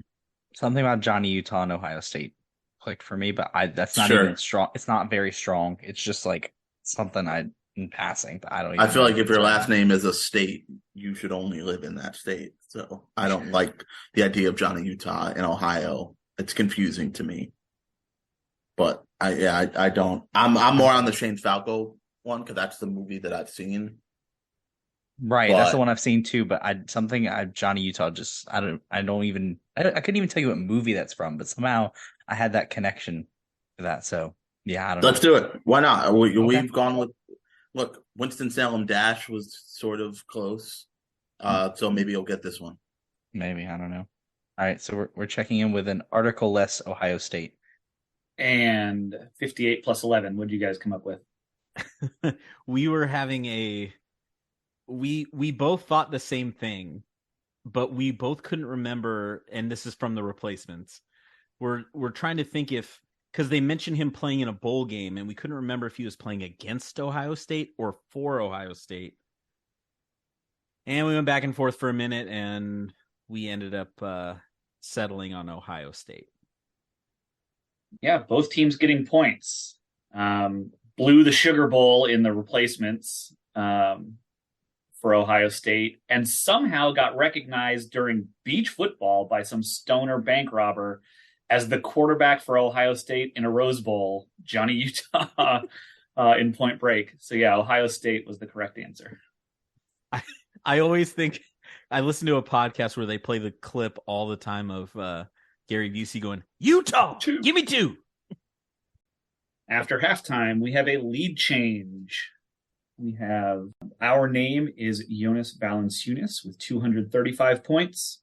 Something about Johnny Utah and Ohio State clicked for me, but that's not Sure. even strong. It's not very strong. It's just like something in passing, but I don't even I feel know like if what's your going last on. name is a state, you should only live in that state. So I don't like the idea of Johnny Utah in Ohio. It's confusing to me. But I don't. I'm more on the Shane Falco one because that's the movie that I've seen. Right, that's the But- one I've seen too, but Johnny Utah just I couldn't even tell you what movie that's from, but somehow I had that connection to that. So yeah, I don't Let's know. do it. Why not? We've gone with. Look, Winston-Salem Dash was sort of close. So maybe you'll get this one. Maybe, I don't know. All right, so we're checking in with an article-less Ohio State. And 58 plus 11. What did you guys come up with? We were having we both thought the same thing, but we both couldn't remember, and this is from the replacements. We're trying to think because they mentioned him playing in a bowl game, and we couldn't remember if he was playing against Ohio State or for Ohio State. And we went back and forth for a minute, and we ended up settling on Ohio State. Yeah, both teams getting points. Blew the Sugar Bowl in the replacements for Ohio State, and somehow got recognized during beach football by some stoner bank robber as the quarterback for Ohio State in a Rose Bowl, Johnny Utah, in Point Break. So yeah, Ohio State was the correct answer. I always think I listen to a podcast where they play the clip all the time of Gary Busey going, Utah, give me 2. After halftime, we have a lead change. We have our name is Jonas Valanciunas with 235 points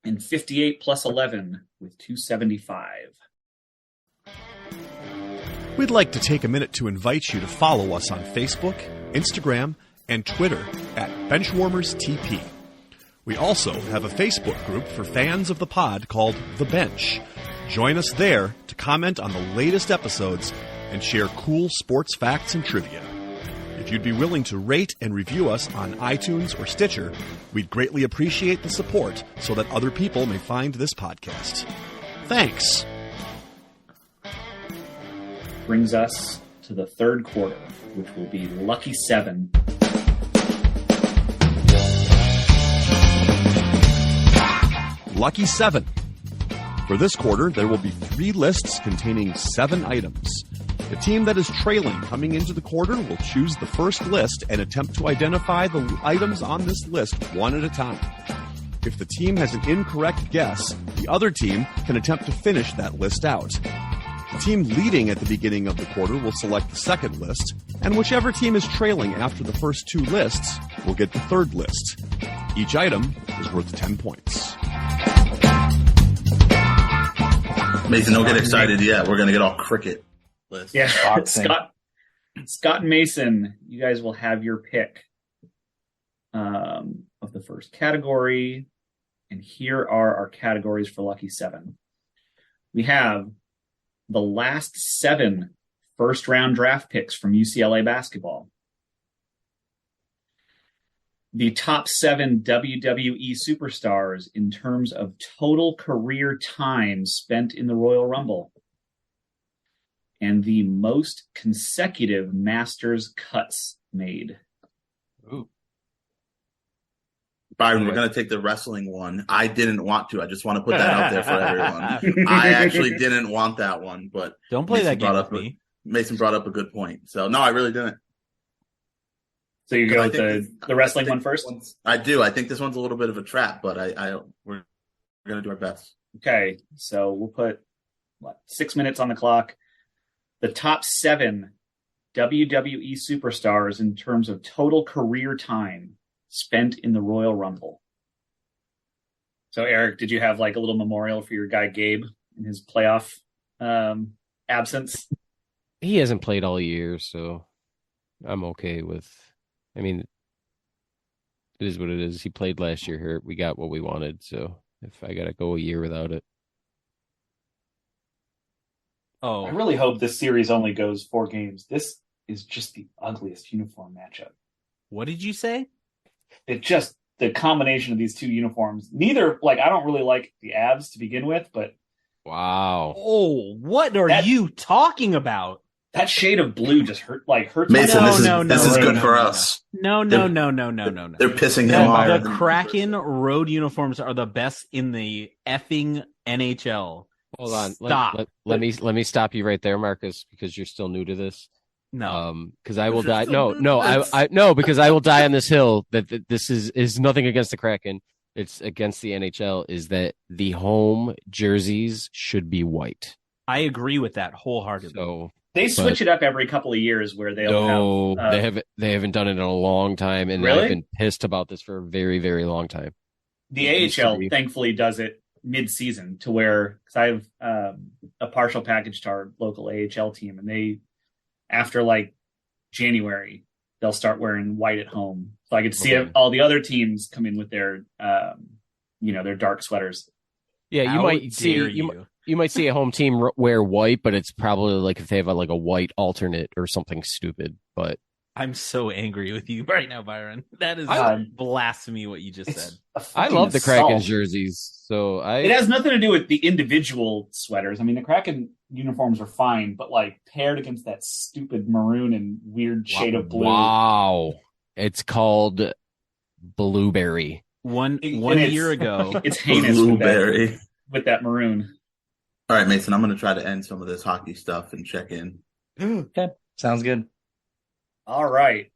and 58 plus 11 with 275. We'd like to take a minute to invite you to follow us on Facebook, Instagram, and Twitter at BenchwarmersTP. We also have a Facebook group for fans of the pod called The Bench. Join us there to comment on the latest episodes and share cool sports facts and trivia. If you'd be willing to rate and review us on iTunes or Stitcher, we'd greatly appreciate the support so that other people may find this podcast. Thanks. Brings us to the third quarter, which will be Lucky 7. Lucky 7. For this quarter, there will be 3 lists containing 7 items. The team that is trailing coming into the quarter will choose the first list and attempt to identify the items on this list one at a time. If the team has an incorrect guess, the other team can attempt to finish that list out. The team leading at the beginning of the quarter will select the second list, and whichever team is trailing after the first 2 lists will get the third list. Each item is worth 10 points. Mason, don't get excited yet. We're going to get all cricket lists. Yeah, Boxing. Scott and Mason, you guys will have your pick of the first category. And here are our categories for Lucky 7. We have the last 7 first-round draft picks from UCLA basketball. The top 7 WWE superstars in terms of total career time spent in the Royal Rumble. And the most consecutive Masters cuts made. Ooh. Byron, we're going to take the wrestling one. I didn't want to. I just want to put that out there for everyone. I actually didn't want that one, but Don't play Mason that game with brought me. Mason brought up a good point. So, no, I really didn't. So you go I with think the wrestling one first? I do. I think this one's a little bit of a trap, but we're going to do our best. Okay, so we'll put 6 minutes on the clock. The top 7 WWE superstars in terms of total career time spent in the Royal Rumble. So Eric, did you have like a little memorial for your guy Gabe in his playoff absence? He hasn't played all year, so I'm okay with. I mean, it is what it is. He played last year hurt. We got what we wanted. So if I gotta go a year without it, Oh, I really hope this series only goes 4 games. This is just the ugliest uniform matchup. what did you say? The combination of these two uniforms. Neither, like, I don't really like the Avs to begin with, but wow. Oh, what are you talking about? that shade of blue just hurts. Mason, my this is good for us. No. They're pissing him off. The Kraken road uniforms are the best in the effing NHL. Hold on. Stop. Let me stop you right there, Marcus, because you're still new to this. No. Because I will die. No, because I will die on this hill. That this is nothing against the Kraken. It's against the NHL. Is that the home jerseys should be white? I agree with that wholeheartedly. So They switch it up every couple of years where they'll have. they haven't done it in a long time, and Really? I've been pissed about this for a very, very long time. The AHL thankfully does it mid-season to where, because I have a partial package to our local AHL team, and they, after like January, they'll start wearing white at home. So I could see all the other teams come in with their, their dark sweaters. Yeah, How dare you might see a home team wear white, but it's probably like if they have a white alternate or something stupid. But I'm so angry with you right now, Byron. That is blasphemy what you just said. I love the Kraken jerseys. So it has nothing to do with the individual sweaters. I mean, the Kraken uniforms are fine, but like paired against that stupid maroon and weird shade of blue. Wow. It's called blueberry. One year ago. It's heinous Blueberry. with that maroon. All right, Mason, I'm going to try to end some of this hockey stuff and check in. Okay, sounds good. All right.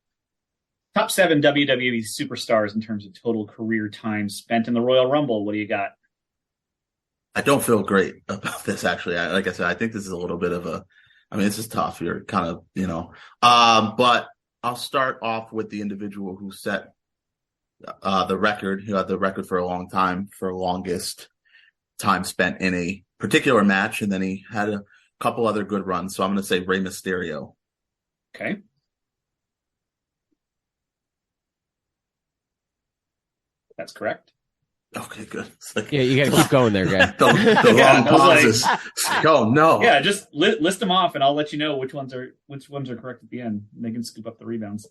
Top 7 WWE superstars in terms of total career time spent in the Royal Rumble. What do you got? I don't feel great about this, actually. Like I said, I think this is a little bit of this is tough. You're kind of, but I'll start off with the individual who set the record, who had the record for a long time, for longest time spent in a particular match, and then he had a couple other good runs. So I'm going to say Rey Mysterio. Okay. That's correct. Okay, good. Yeah, you got to keep going there, guy. the long pauses. Oh no. Yeah, just list them off, and I'll let you know which ones are correct at the end. And they can scoop up the rebounds.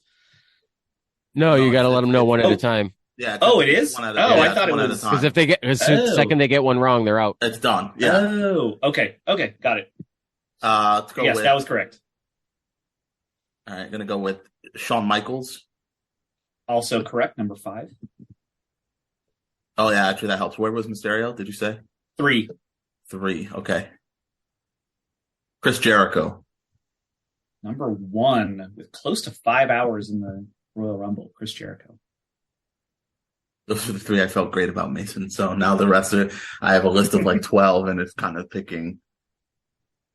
No, you got to let them know one at a time. Yeah. It is. I thought it was because if they the second they get one wrong, they're out. It's done. Yeah. Oh, okay, got it. Let's go. Yes, that was correct. All right, gonna go with Shawn Michaels. Also correct. Number 5. Oh yeah, actually that helps. Where was Mysterio? Did you say 3? 3. Okay. Chris Jericho. Number 1 with close to 5 hours in the Royal Rumble. Chris Jericho. Those are the 3 I felt great about, Mason. So now the rest I have a list of like 12, and it's kind of picking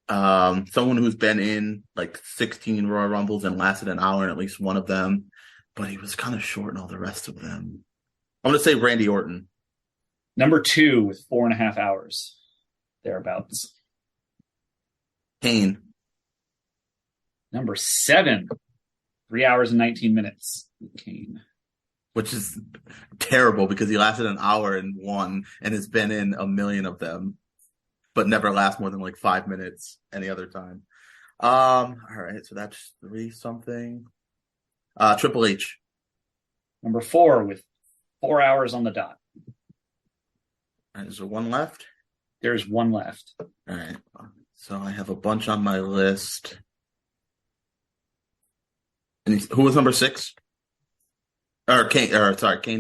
someone who's been in like 16 Royal Rumbles and lasted an hour in at least one of them, but he was kind of short in all the rest of them. I'm going to say Randy Orton. Number 2 with 4.5 hours. Thereabouts. Kane. Number 7. 3 hours and 19 minutes. Kane. Which is terrible because he lasted an hour in one and has been in a million of them, but never lasts more than like 5 minutes any other time. All right, so that's 3 something. Triple H. Number 4 with 4 hours on the dot. All right, is there one left? There's one left. All right, so I have a bunch on my list. And who was number 6? Or Kane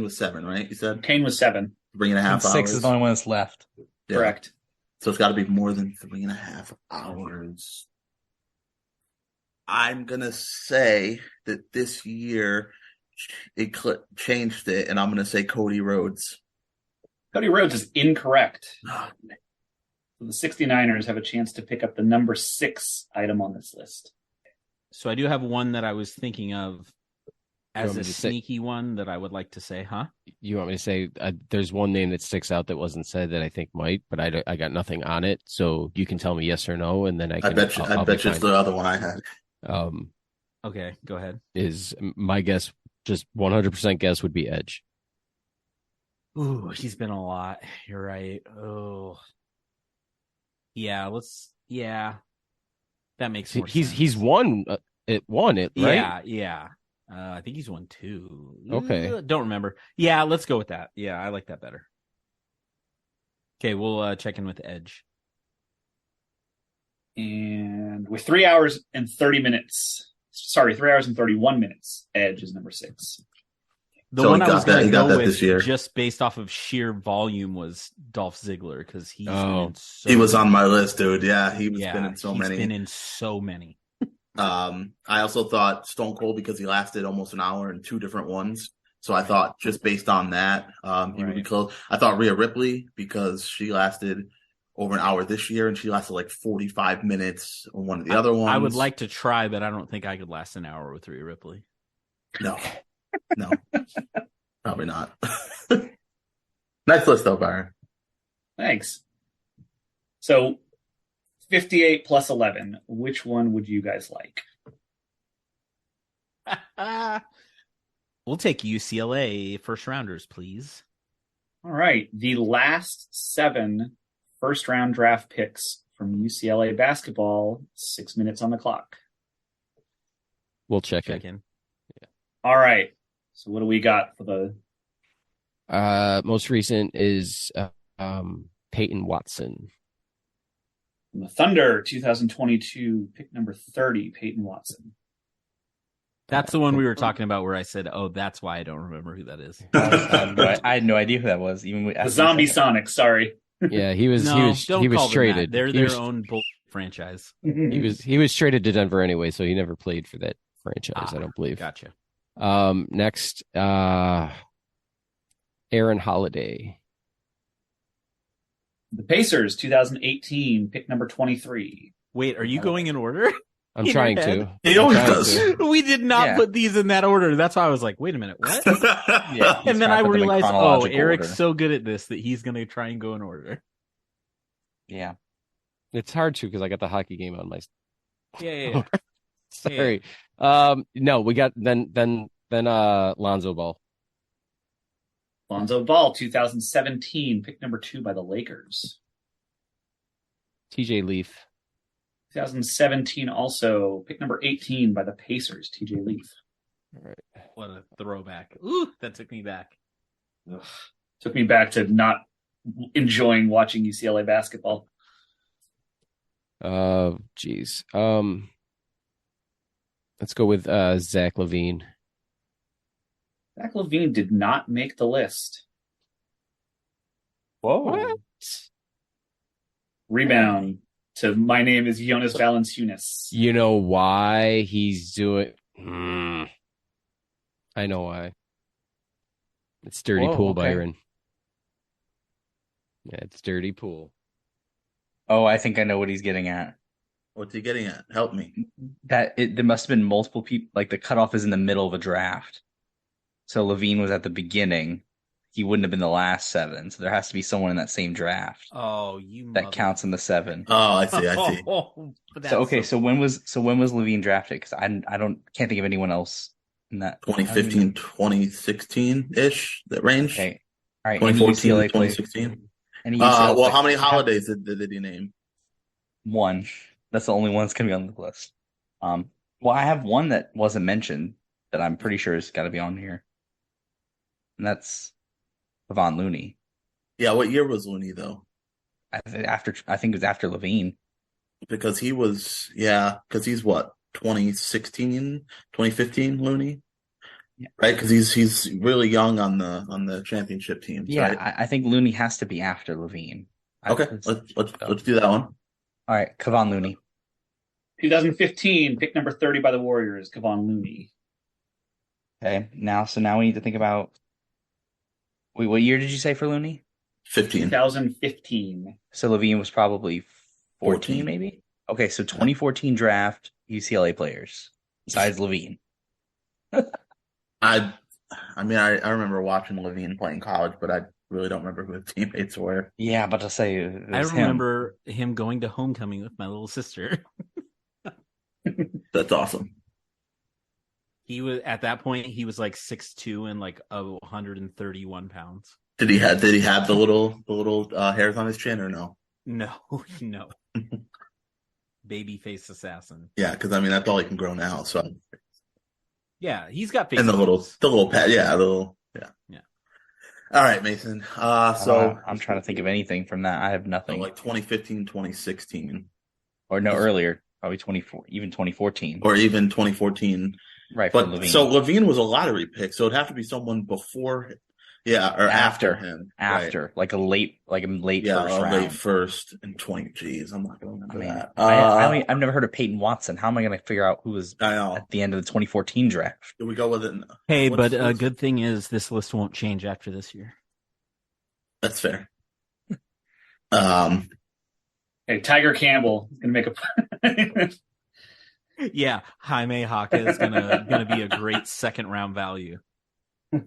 was 7, right? You said Kane was 7. 3.5 hours. 6 is the only one that's left. Yeah. Correct. So it's got to be more than 3.5 hours. I'm gonna say that this year it changed it, and I'm gonna say Cody Rhodes. Cody Rhodes is incorrect. So the 69ers have a chance to pick up the number 6 item on this list. So I do have one that I was thinking of as a to say- sneaky one that I would like to say, huh? You want me to say there's one name that sticks out that wasn't said that I think might, but I got nothing on it. So you can tell me yes or no, and then I can. I bet you it's the other one I had. Okay, go ahead. is my guess. Just 100% guess would be Edge. Ooh, he's been a lot. You're right. Oh, yeah. That makes more sense. He's won it, right? Yeah. I think he's won 2. Okay. Don't remember. Yeah, let's go with that. Yeah, I like that better. Okay, we'll check in with Edge. And with 3 hours and 30 minutes, 3 hours and 31 minutes, Edge is number 6. The So one he I got was that- going he to got go that with, this year. just based off of sheer volume, was Dolph Ziggler because he's been in so He was many. on my list, dude. Yeah, he was Yeah, been in so he's many. been in so many. I also thought Stone Cold because he lasted almost an hour in 2 different ones. So I thought just based on that, he would be Right. close. I thought Rhea Ripley because she lasted over an hour this year and she lasted like 45 minutes on one of the other ones. I would like to try, but I don't think I could last an hour with Rhea Ripley. No, probably not. Nice list though, Byron. Thanks. So 58 plus 11. Which one would you guys like? We'll take UCLA first rounders, please. All right. The last 7 first round draft picks from UCLA basketball, 6 minutes on the clock. We'll check Check in. in. All right. So what do we got for the Most recent is Peyton Watson. from the Thunder 2022 pick number 30, Peyton Watson? That's the one we were talking about where I said, oh, that's why I don't remember who that is. I had no idea who that was. Even The Zombie Sonic, sorry. Yeah, he was Don't call them traded. that. They're He their was- own bull franchise. He was traded to Denver anyway, so he never played for that franchise, I don't believe. Gotcha. Next, Aaron Holiday. The Pacers 2018 pick number 23. Wait, are you going in order? I'm In trying your to. head? He always does. We did not Yeah. put these in that order. That's why I was like, wait a minute, what? Yeah, And then I put them in realized, oh, chronological Eric's order. so good at this that he's going to try and go in order. Yeah. It's hard to because I got the hockey game on my. Yeah. Sorry. No, we got then Lonzo Ball. Lonzo Ball 2017 pick number 2 by the Lakers. TJ Leaf. 2017 also pick number 18 by the Pacers, TJ Leaf. All right. What a throwback. Ooh, that took me back. Ugh. Took me back to not enjoying watching UCLA basketball. Geez. Let's go with Zach LaVine. Zach LaVine did not make the list. Whoa. What? Rebound to My Name is Jonas Valanciunas. You know why he's doing? I know why. It's Dirty Whoa, Pool, okay. Byron. Yeah, it's Dirty Pool. Oh, I think I know what he's getting at. What's he getting at? Help me. There must have been multiple people. Like the cutoff is in the middle of a draft. So Levine was at the beginning. He wouldn't have been the last 7. So there has to be someone in that same draft Oh, you that counts in the 7. Oh, I see. So when was Levine drafted? Because I can't think of anyone else in that 2015, 2016-ish, that range. Okay, all right. 2014, Any UCLA player? 2016. Any UCLA Well, how many player? holidays did he name? One. That's the only one that's gonna be on the list. Well, I have one that wasn't mentioned that I'm pretty sure has got to be on here, and that's Kevon Looney. Yeah, what year was Looney though? I think it was after Levine. Because he's what, 2016, 2015 Looney? Yeah. Right? Because he's really young on the championship team. Yeah, Right? I think Looney has to be after Levine. Okay, let's do that one. All right, Kevon Looney. 2015 pick number 30 by the Warriors, Kevon Looney. Okay, now we need to think about. Wait, what year did you say for Looney? 15. 2015. So Levine was probably 14, 14. maybe? Okay, so 2014 draft UCLA players besides Levine. I remember watching Levine play in college, but I really don't remember who his teammates were. Yeah, but to say it I was him. remember him going to homecoming with my little sister. That's awesome. He was at that point. He was like 6'2" and like 131 pounds. Did he have the little hairs on his chin or no? No. Babyface assassin. Yeah, because I mean that's all he can grow now. So Yeah, he's got face. and the little pad, yeah. All right, Mason. So I'm trying to think of anything from that. I have nothing. like 2015, 2016, Or no, earlier, probably 2014, or even 2014. right? For But Levine. so Levine was a lottery pick, so it'd have to be someone before, or after him, after like a late yeah, first a round. late first and 20. Geez, I'm not going to remember that. I've never heard of Peyton Watson. How am I going to figure out who was I know. at the end of the 2014 draft? Do we go with it? Hey, What's- but a good thing is this list won't change after this year. That's fair. Hey, Tiger Campbell is going to make a. Yeah, Jaime Haka is gonna be a great second round value. We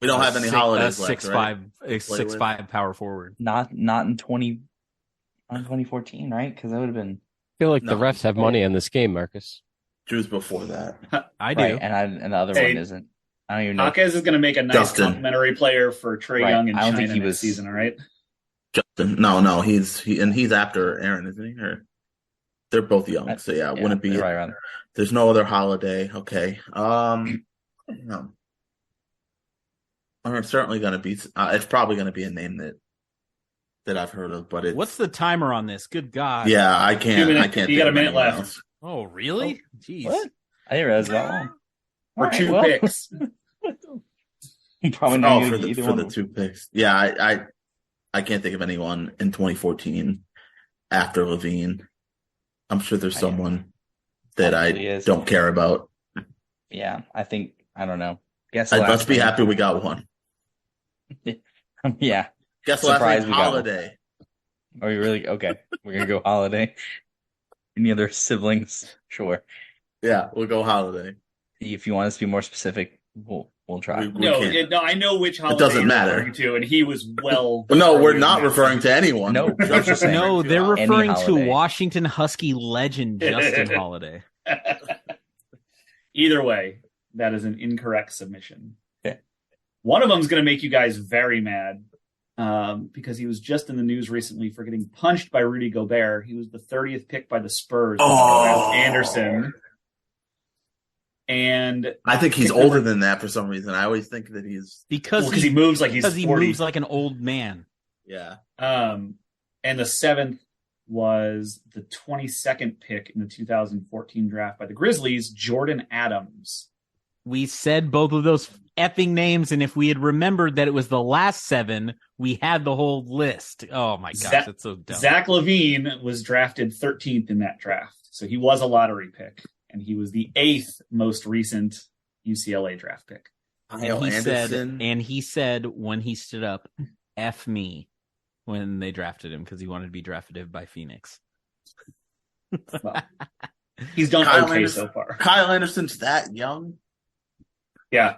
don't have any holidays left, right? 6'5" power forward. Not in 2014, right? Because that would have been I feel like No. the refs have money on this game, Marcus. Drew's before that. I do. right, and the other Hey, one isn't. I don't even know. Hawkes is going to make a nice Justin. complimentary player for Trae Right, Young and I don't China think he next was- season. All right. Justin, no, he's after Aaron, isn't he? Or they're both young, so yeah, it wouldn't be. right around. There's no other holiday. Okay. No. It's certainly going to be. It's probably going to be a name that I've heard of, but it's. What's the timer on this? Good God. Yeah, I 2 can't. minutes. I can't. You think got a of minute anyone left. else. Oh, really? Jeez. What? I didn't realize that long. Or All right, two well, picks. Probably not Oh, for either the one. two picks. Yeah, I can't think of anyone in 2014 after Levine. I'm sure there's someone that Probably I is. don't care about. Yeah, I think I don't know. Guess Let's be happy we got one. Yeah. Guess the last Surprised name we got one. Holiday. Are you really okay? We're gonna go Holiday. Any other siblings? Sure. Yeah, we'll go Holiday. If you want us to be more specific, we'll try. We No, can't. I know which holiday doesn't you're matter. referring to, and he was well. No, we're earlier not than that. referring to anyone. No, We're just just referring No, to they're Holiday. referring to holiday. Washington Husky legend Justin Holiday. Either way, that is an incorrect submission. Okay. One of them is going to make you guys very mad because he was just in the news recently for getting punched by Rudy Gobert. He was the 30th pick by the Spurs. Oh. Anderson. And I think he's Pick number- older than that for some reason. I always think that he's Because he moves like he's because he 40. moves like an old man. yeah. And the 7th was the 22nd pick in the 2014 draft by the Grizzlies, Jordan Adams. We said both of those effing names, and if we had remembered that it was the last 7, we had the whole list. Oh my gosh, that's so dumb. Zach LaVine was drafted 13th in that draft. So he was a lottery pick, and he was the 8th most recent UCLA draft pick. Kyle And he said when he stood up, F me, when they drafted him because he wanted to be drafted by Phoenix. Well, he's done Kyle okay Anderson- so far. Kyle Anderson's that young. Yeah.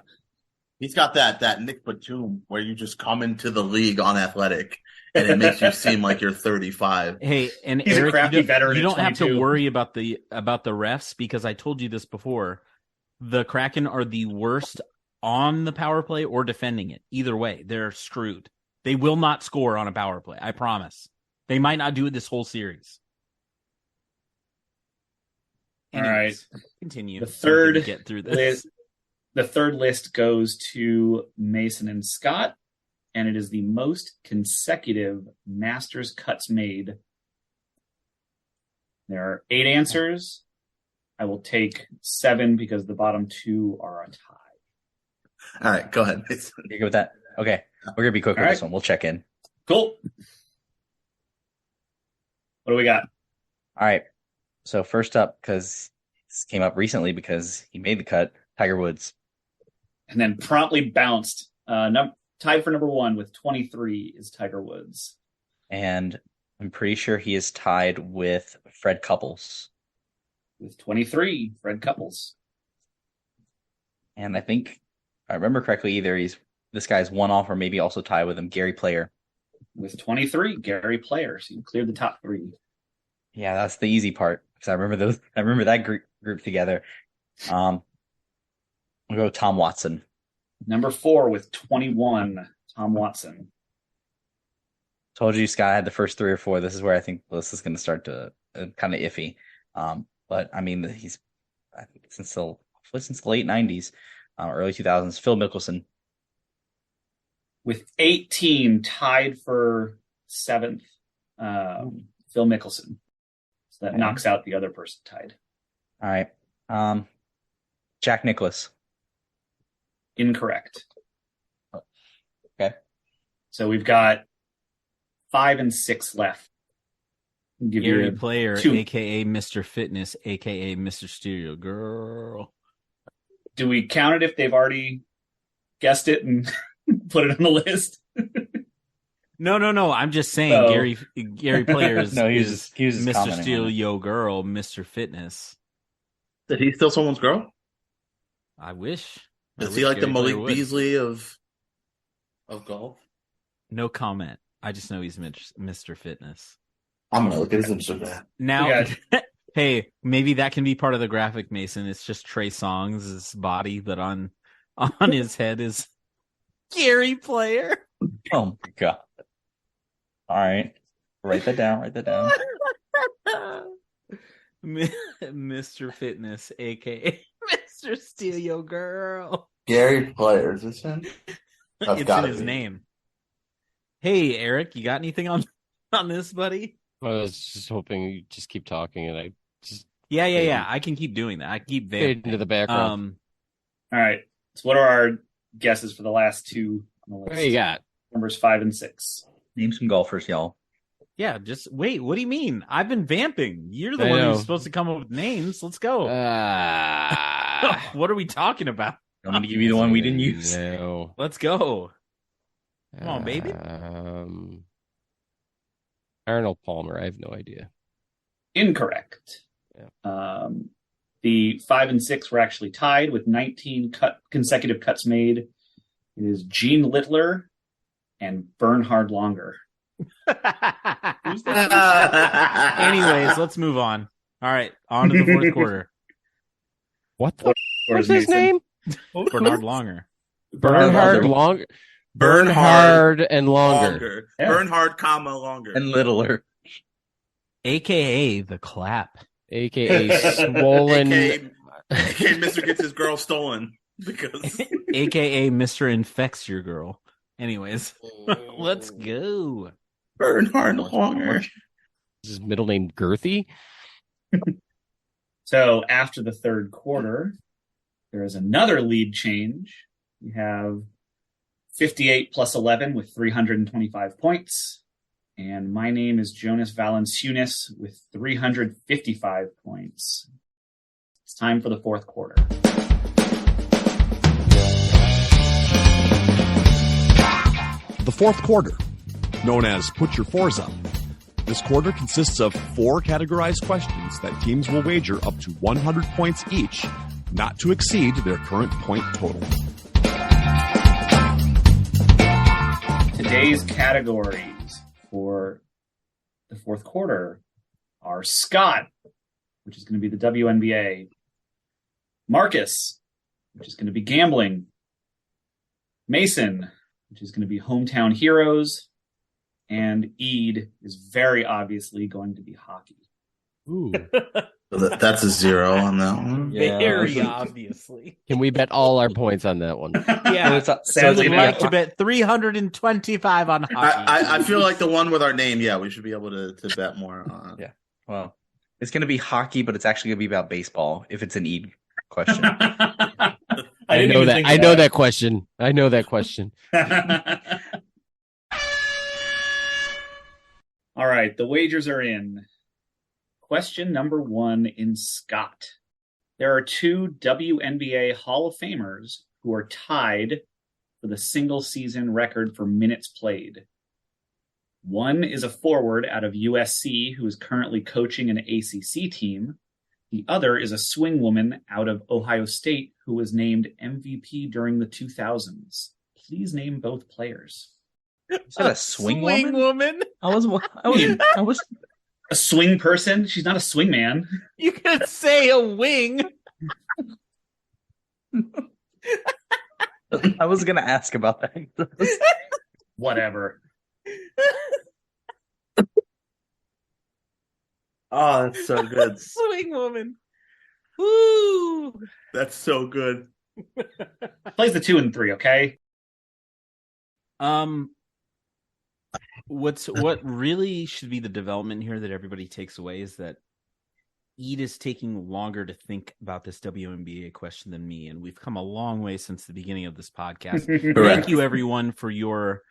He's got that Nick Batum where you just come into the league unathletic and it makes you seem like you're 35. Hey, and He's a Eric, crafty veteran you at don't have to 22. worry about the refs because I told you this before. The Kraken are the worst on the power play or defending it. Either way, they're screwed. They will not score on a power play. I promise. They might not do it this whole series. All right. Anyways, continue. The so we can third get through this. list, the third list goes to Mason and Scott, and it is the most consecutive Masters cuts made. There are 8 answers. I will take 7 because the bottom 2 are a tie. All right, go ahead. You good with that? Okay. We're gonna be quick All with right. this one. We'll check in. Cool. What do we got? All right. So first up, because this came up recently because he made the cut, Tiger Woods. And then promptly bounced. Tied for number 1 with 23 is Tiger Woods. And I'm pretty sure he is tied with Fred Couples. With 23, Fred Couples. And I think, if I remember correctly, either this guy's one off or maybe also tied with him, Gary Player. With 23, Gary Player. So you cleared the top 3. Yeah, that's the easy part because I remember that group together. I'll go Tom Watson. Number 4 with 21, Tom Watson. Told you, Scott, I had the first 3 or 4. This is where I think this is going to start to kind of iffy. But I mean, he's since the late 90s, early 2000s. Phil Mickelson. With 18, tied for 7th, Phil Mickelson. So that knocks out the other person tied. All right. Jack Nicklaus. Incorrect. Okay. So we've got 5 and 6 left. I'll give Gary you Player, 2. aka Mr. Fitness, aka Mr. Stereo Girl. Do we count it if they've already guessed it and put it on the list? No. I'm just saying Oh. Gary Player is, No, he was is just Mr. commenting on it. Stereo Girl, Mr. Fitness. Did he steal someone's girl? I wish. Is he like the Gary Player Malik would. Beasley of golf? No comment. I just know he's Mr. Fitness. I'm gonna look at his Instagram. Now, hey, maybe that can be part of the graphic, Mason. It's just Trey Songz' body, but on his head is Gary Player. Oh my god. All right. Write that down. Mr. Fitness, aka Mr. Stereo Girl. Gary Player, is this him? That's It's in gotta his be. name. Hey, Eric, you got anything on this, buddy? I was just hoping you just keep talking, and I just Yeah. I can keep doing that. I keep fade vamping. into the background. All right. So what are our guesses for the last 2 on the list? What do you got? Numbers 5 and 6. Name some golfers, y'all. Yeah, just wait. What do you mean? I've been vamping. You're the I one know. who's supposed to come up with names. Let's go. Ah. What are we talking about? I'm going to give you the one we didn't use. No. Let's go. Come on, baby. Arnold Palmer. I have no idea. Incorrect. The 5 and 6 were actually tied with 19 consecutive cuts made. It is Gene Littler and Bernhard Longer. Anyways, let's move on. All right, on to the fourth quarter. What the? What's his Mason? name? Bernard Longer. Bernhard Longer. Bernhard and Longer. Yeah. Bernhard, comma, longer. And Littler. AKA the clap. AKA swollen. AKA Mr. gets his girl stolen. Because AKA Mr. Infects Your Girl. Anyways, let's go. Bernhard Longer. Is his middle name Girthy? So after the third quarter, there is another lead change. We have 58 plus 11 with 325 points. And my name is Jonas Valanciunas with 355 points. It's time for the fourth quarter. The fourth quarter, known as Put Your Fours Up. This quarter consists of 4 categorized questions that teams will wager up to 100 points each, not to exceed their current point total. Today's categories for the fourth quarter are Scott, which is going to be the WNBA, Marcus, which is going to be gambling, Mason, which is going to be hometown heroes, and Ede is very obviously going to be hockey. Ooh. So that's a 0 on that one. Yeah. Very obviously. Can we bet all our points on that one? Yeah. So Sounds I it's would gonna like be to bet 325 on hockey. I feel like the one with our name, yeah, we should be able to bet more on. Yeah. Well, it's going to be hockey, but it's actually going to be about baseball if it's an Ede question. I know that. I know that question. I know that question. All right, the wagers are in. Question number 1 in Scott. There are 2 WNBA Hall of Famers who are tied for the single season record for minutes played. One is a forward out of USC who is currently coaching an ACC team. The other is a swingwoman out of Ohio State who was named MVP during the 2000s. Please name both players. Is that a swing woman? woman? I was A swing person? She's not a swing man. You could say a wing. I was gonna ask about that. Whatever. Oh, that's so good. Swingwoman. Woo! That's so good. Plays the 2 and 3, okay? What really should be the development here that everybody takes away is that Ede is taking longer to think about this WNBA question than me, and we've come a long way since the beginning of this podcast. Thank you, everyone, for your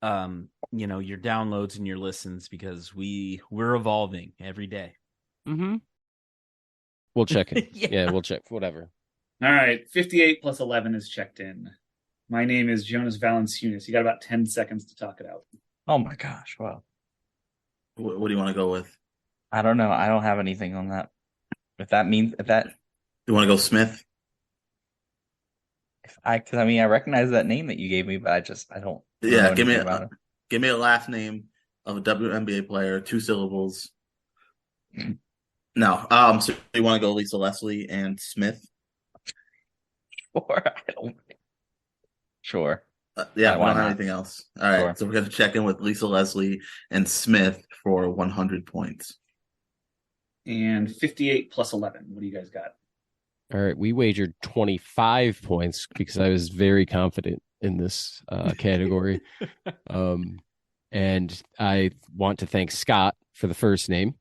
your downloads and your listens, because we're evolving every day. Mm-hmm. We'll check it. Yeah. Yeah, we'll check. Whatever. All right, 58 plus 11 is checked in. My name is Jonas Valanciunas. You got about 10 seconds to talk it out. Oh my gosh! Wow. What do you want to go with? I don't know. I don't have anything on that. If that, You want to go Smith? I recognize that name that you gave me, but I don't. Yeah, know give me anything about it. give me a last name of a WNBA player, 2 syllables. No. So you want to go Lisa Leslie and Smith? Sure. I don't. Sure. Yeah, why we don't have not? anything else. All right, Sure. so we're going to check in with Lisa Leslie and Smith for 100 points. And 58 plus 11. What do you guys got? All right, we wagered 25 points because I was very confident in this category. And I want to thank Scott for the first name,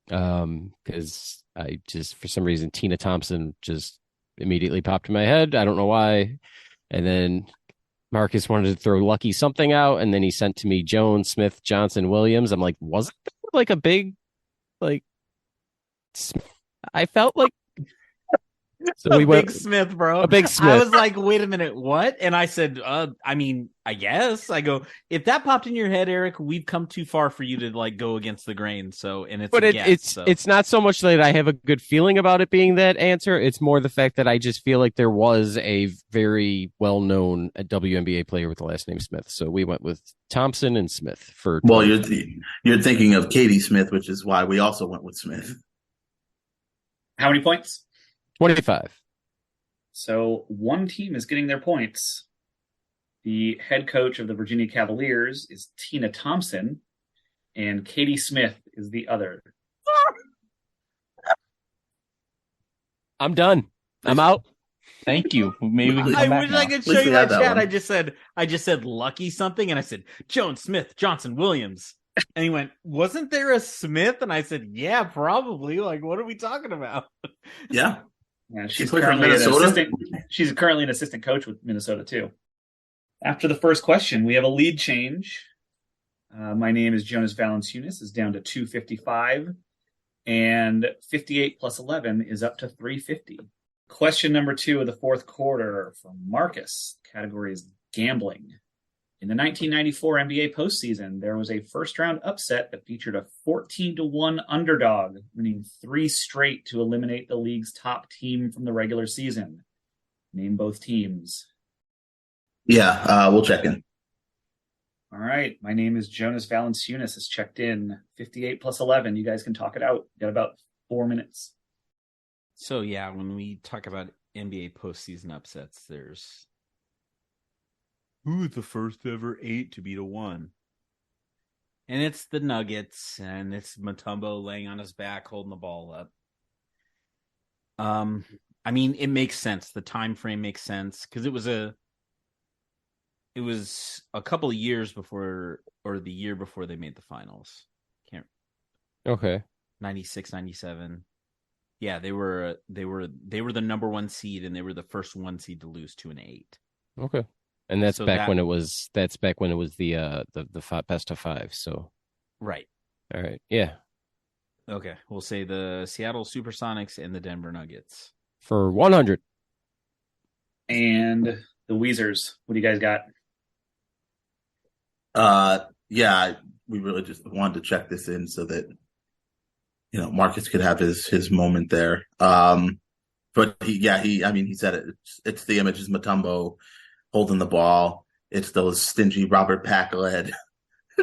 because I just, for some reason, Tina Thompson just immediately popped in my head. I don't know why. And then Marcus wanted to throw Lucky something out, and then he sent to me Jones, Smith, Johnson, Williams. I'm like, wasn't that like a big, like, I felt like, so we went Big Smith, bro. a big Smith. I was like, wait a minute, what? And I said, I guess. I go, if that popped in your head, Eric, we've come too far for you to like go against the grain. So, and it's But a guess, it's not so much that I have a good feeling about it being that answer. It's more the fact that I just feel like there was a very well-known WNBA player with the last name Smith. So we went with Thompson and Smith for. Well, you're thinking of Katie Smith, which is why we also went with Smith. How many points? 25. So one team is getting their points. The head coach of the Virginia Cavaliers is Tina Thompson, and Katie Smith is the other. I'm done. I'm out. Thank you. Maybe we can I come back wish now. I could At show least you we my had that chat. one. I just said Lucky something, and I said Jones, Smith, Johnson, Williams. And he went, wasn't there a Smith? And I said, yeah, probably. Like, what are we talking about? Yeah. Yeah, She played for Minnesota? She's currently an assistant coach with Minnesota too. After the first question, we have a lead change. My name is Jonas Valanciunas is down to 255, and 58 plus 11 is up to 350. Question number 2 of the fourth quarter from Marcus. Category is gambling. In the 1994 NBA postseason, there was a first-round upset that featured a 14-1 underdog, winning 3 straight to eliminate the league's top team from the regular season. Name both teams. Yeah, we'll check in. All right. My name is Jonas Valanciunas. Has checked in. 58 plus 11. You guys can talk it out. You got about 4 minutes. So, yeah, when we talk about NBA postseason upsets, there's who's the first ever 8 to beat a 1? And it's the Nuggets, and it's Mutombo laying on his back, holding the ball up. I mean, it makes sense. The time frame makes sense because it was a couple of years before, or the year before they made the finals. Okay. 96, 97. Yeah, they were the number 1 seed, and they were the first 1 seed to lose to an 8. Okay. And that's So back that- when it was the best of 5. So Right. all right. Yeah. Okay. We'll say the Seattle Supersonics and the Denver Nuggets. For 100. And the Weezers. What do you guys got? Yeah, we really just wanted to check this in so that Marcus could have his moment there. But he said it. It's the image is Mutombo holding the ball. It's those stingy Robert Pack-led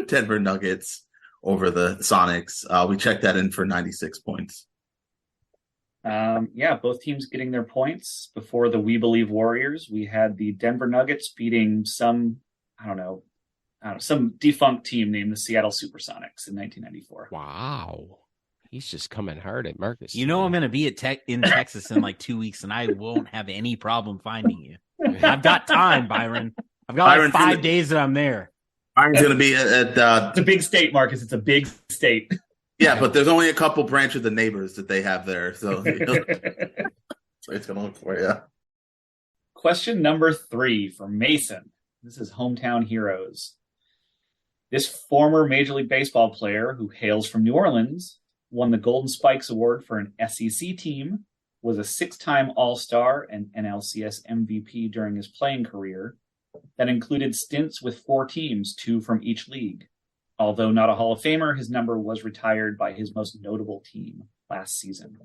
Denver Nuggets over the Sonics. We checked that in for 96 points. Yeah, both teams getting their points. Before the We Believe Warriors, we had the Denver Nuggets beating some, I don't know, some defunct team named the Seattle Supersonics in 1994. Wow. He's just coming hard at Marcus. You know I'm going to be in Texas in like 2 weeks, and I won't have any problem finding you. I've got time, Byron. I've got like 5 days that I'm there. Byron's going to be at it's a big state, Marcus. It's a big state. Yeah, but there's only a couple branch of the neighbors that they have there, so it's going to look for you. Question number 3 from Mason. This is Hometown Heroes. This former Major League Baseball player who hails from New Orleans won the Golden Spikes Award for an SEC team, was a 6-time All-Star and NLCS MVP during his playing career that included stints with 4 teams, 2 from each league. Although not a Hall of Famer, his number was retired by his most notable team last season.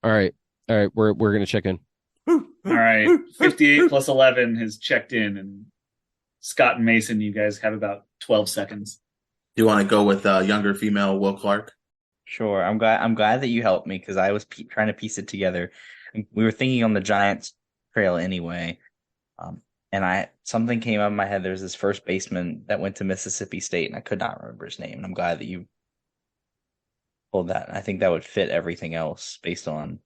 All right. We're going to check in. All right. 58 plus 11 has checked in, and Scott and Mason, you guys have about 12 seconds. Do you want to go with younger female Will Clark? Sure. I'm glad that you helped me because I was trying to piece it together. We were thinking on the Giants trail anyway. And something came up in my head. There's this first baseman that went to Mississippi State, and I could not remember his name. And I'm glad that you pulled that. I think that would fit everything else based on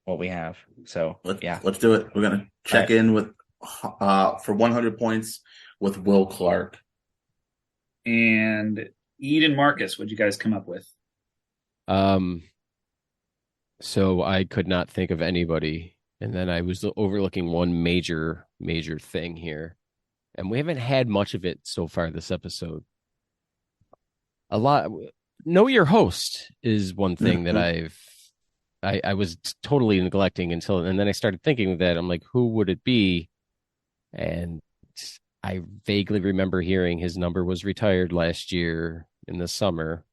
what we have. So let's do it. We're gonna check in with for 100 points with Will Clark. And Ede and Marcus, what'd you guys come up with? So I could not think of anybody. And then I was overlooking one major thing here. And we haven't had much of it so far this episode. Know your host is one thing that I was totally neglecting and then I started thinking of that. I'm like, who would it be? And I vaguely remember hearing his number was retired last year in the summer.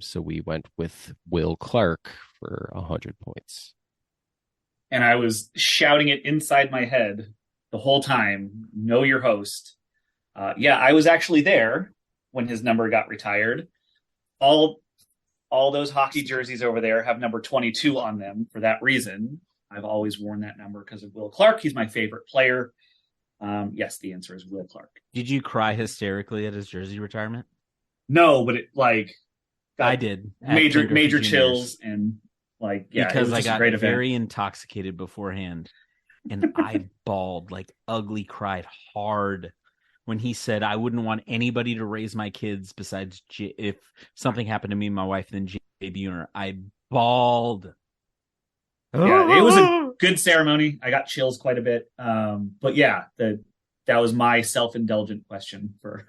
So we went with Will Clark for 100 points. And I was shouting it inside my head the whole time. Know your host. I was actually there when his number got retired. All those hockey jerseys over there have number 22 on them for that reason. I've always worn that number because of Will Clark. He's my favorite player. Yes, the answer is Will Clark. Did you cry hysterically at his jersey retirement? No, but it I did. Major chills and because I got very intoxicated beforehand, and I bawled, ugly cried hard when he said I wouldn't want anybody to raise my kids besides if something happened to me and my wife, then J. Buhner. I bawled. Yeah, it was a good ceremony. I got chills quite a bit. But that was my self-indulgent question for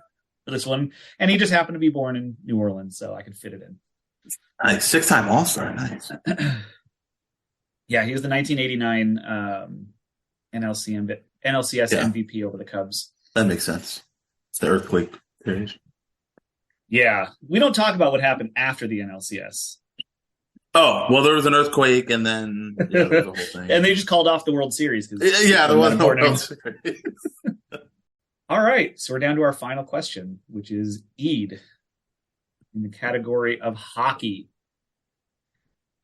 this one. And he just happened to be born in New Orleans, so I could fit it in. Nice. 6-time All-Star. Nice. Yeah, he was the 1989 NLCS MVP over the Cubs. That makes sense. It's the earthquake period. Yeah. We don't talk about what happened after the NLCS. Oh, well, there was an earthquake, and then there was a whole thing. And they just called off the World Series. There was no World Series. All right, so we're down to our final question, which is Ede in the category of hockey.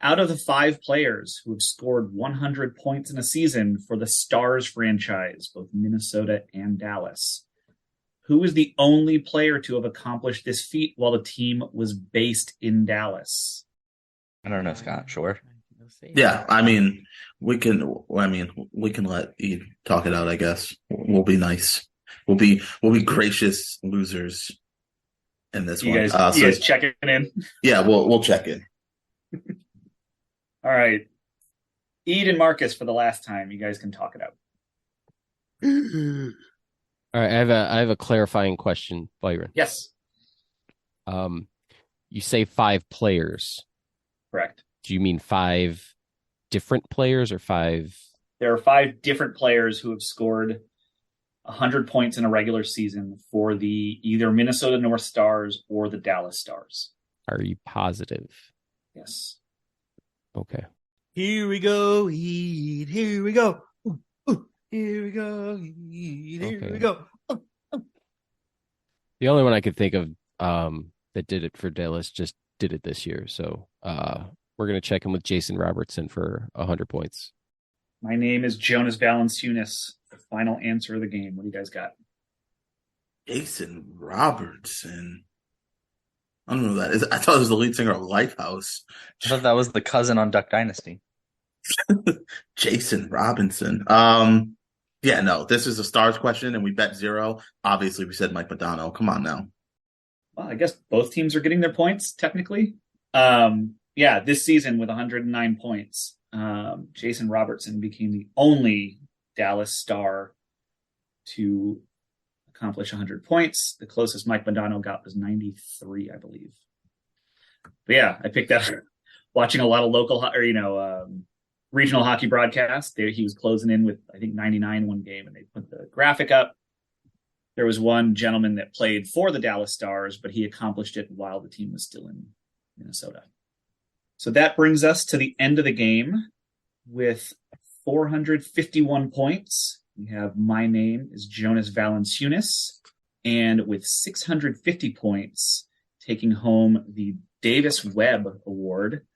Out of the 5 players who have scored 100 points in a season for the Stars franchise, both Minnesota and Dallas, who is the only player to have accomplished this feat while the team was based in Dallas? I don't know, Scott. Sure. Yeah, we can let Ede talk it out. I guess we'll be nice. We'll be gracious losers in this one. You guys checking in? Yeah, we'll check in. All right, Ede and Marcus for the last time. You guys can talk it out. All right, I have a clarifying question, Byron. Yes. You say 5 players. Correct. Do you mean 5 different players or 5? There are 5 different players who have scored 100 points in a regular season for the either Minnesota North Stars or the Dallas Stars. Are you positive? Yes. Okay. Here we go, Ede. Here we go. Ooh, ooh. Here we go, Ede. Here we go. The only one I could think of that did it for Dallas just did it this year. So we're going to check in with Jason Robertson for 100 points. My name is Jonas Valanciunas. The final answer of the game. What do you guys got? Jason Robertson. I don't know who that is. I thought it was the lead singer of Lifehouse. I thought that was the cousin on Duck Dynasty. Jason Robinson. Yeah, no, this is a stars question, and we bet 0. Obviously, we said Mike Modano. Come on now. Well, I guess both teams are getting their points, technically. Yeah, this season with 109 points, Jason Robertson became the only Dallas Star to accomplish 100 points. The closest Mike Modano got was 93, I believe. But yeah, I picked that watching a lot of local regional hockey broadcasts. He was closing in with, I think, 99 one game, and they put the graphic up. There was one gentleman that played for the Dallas Stars, but he accomplished it while the team was still in Minnesota. So that brings us to the end of the game with 451 points. We have my name is Jonas Valanciunas, and with 650 points, taking home the Davis Webb Award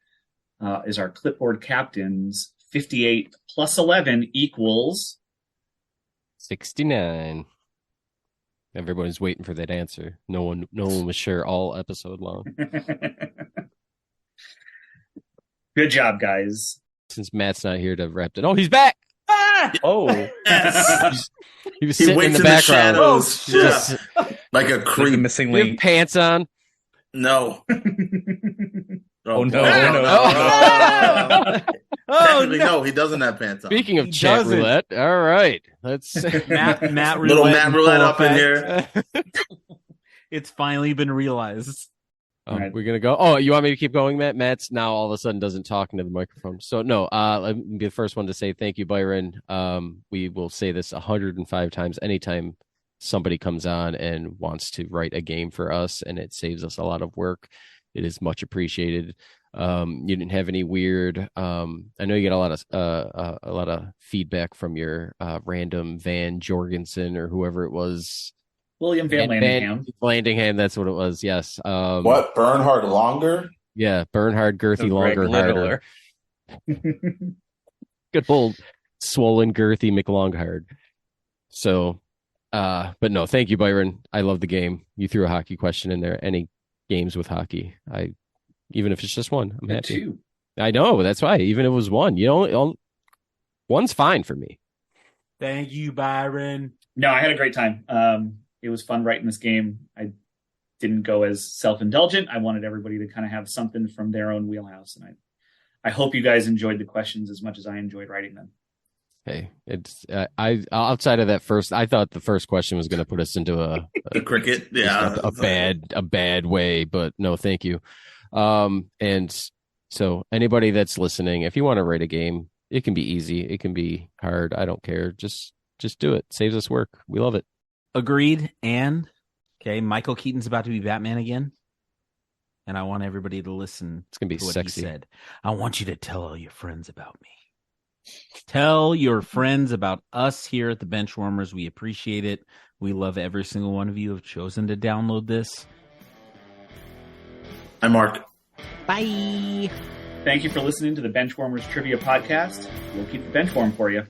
is our clipboard captains. 58 plus 11 equals 69. Everybody's waiting for that answer. No one was sure all episode long. Good job, guys. Since Matt's not here to wrap it. Oh, he's back! Ah! Oh, Yes. He was sitting in the background. shadows. Just Like a the creep. missing with link. pants on. No. Oh, no. Technically, no, he doesn't have pants on. Speaking of He chat doesn't. roulette, all right. Let's Matt roulette. Little Matt in roulette full up in effect. here. It's finally been realized. Right. We're gonna go. Oh, you want me to keep going, Matt? Matt's now all of a sudden doesn't talk into the microphone. So no, let me be the first one to say thank you, Byron. We will say this 105 times anytime somebody comes on and wants to write a game for us, and it saves us a lot of work. It is much appreciated. You didn't have any weird. I know you get a lot of feedback from your random Van Jorgensen or whoever it was. William Van Landingham. Landingham, that's what it was. Yes. What? Bernhard Longer? Yeah, Bernhard, girthy, Greg longer, harder. Littler. Good bold, swollen, girthy, McLonghard. So, but no, thank you, Byron. I love the game. You threw a hockey question in there. Any games with hockey, even if it's just one, I'm happy. 2. I know, that's why. Even if it was one, one's fine for me. Thank you, Byron. No, I had a great time. It was fun writing this game. I didn't go as self-indulgent. I wanted everybody to kind of have something from their own wheelhouse. And I hope you guys enjoyed the questions as much as I enjoyed writing them. Hey, it's I outside of that first, I thought the first question was going to put us into The cricket? Yeah. a bad way, but no, thank you. And so anybody that's listening, if you want to write a game, it can be easy, it can be hard. I don't care. Just do it. Saves us work. We love it. Agreed. And okay, Michael Keaton's about to be Batman again, and I want everybody to listen. It's gonna be to what sexy. he said. I want you to tell all your friends about me. Tell your friends about us here at the Benchwarmers. We appreciate it. We love every single one of you who have chosen to download this. Hi, Mark. Bye. Thank you for listening to the Benchwarmers Trivia Podcast. We'll keep the bench warm for you.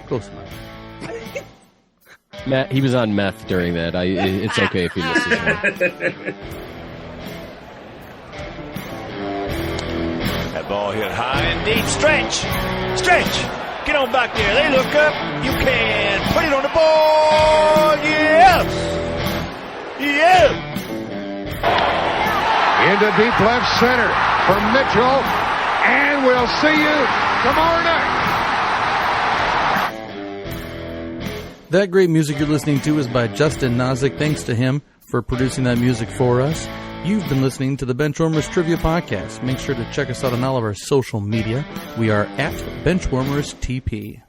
Close enough. Matt, he was on meth during that. It's okay if he misses one. That ball hit high and deep. Stretch! Get on back there. They look up. You can put it on the board. Yes! Into deep left center for Mitchell, and we'll see you tomorrow night. That great music you're listening to is by Justin Nozick. Thanks to him for producing that music for us. You've been listening to the Benchwarmers Trivia Podcast. Make sure to check us out on all of our social media. We are at Benchwarmers TP.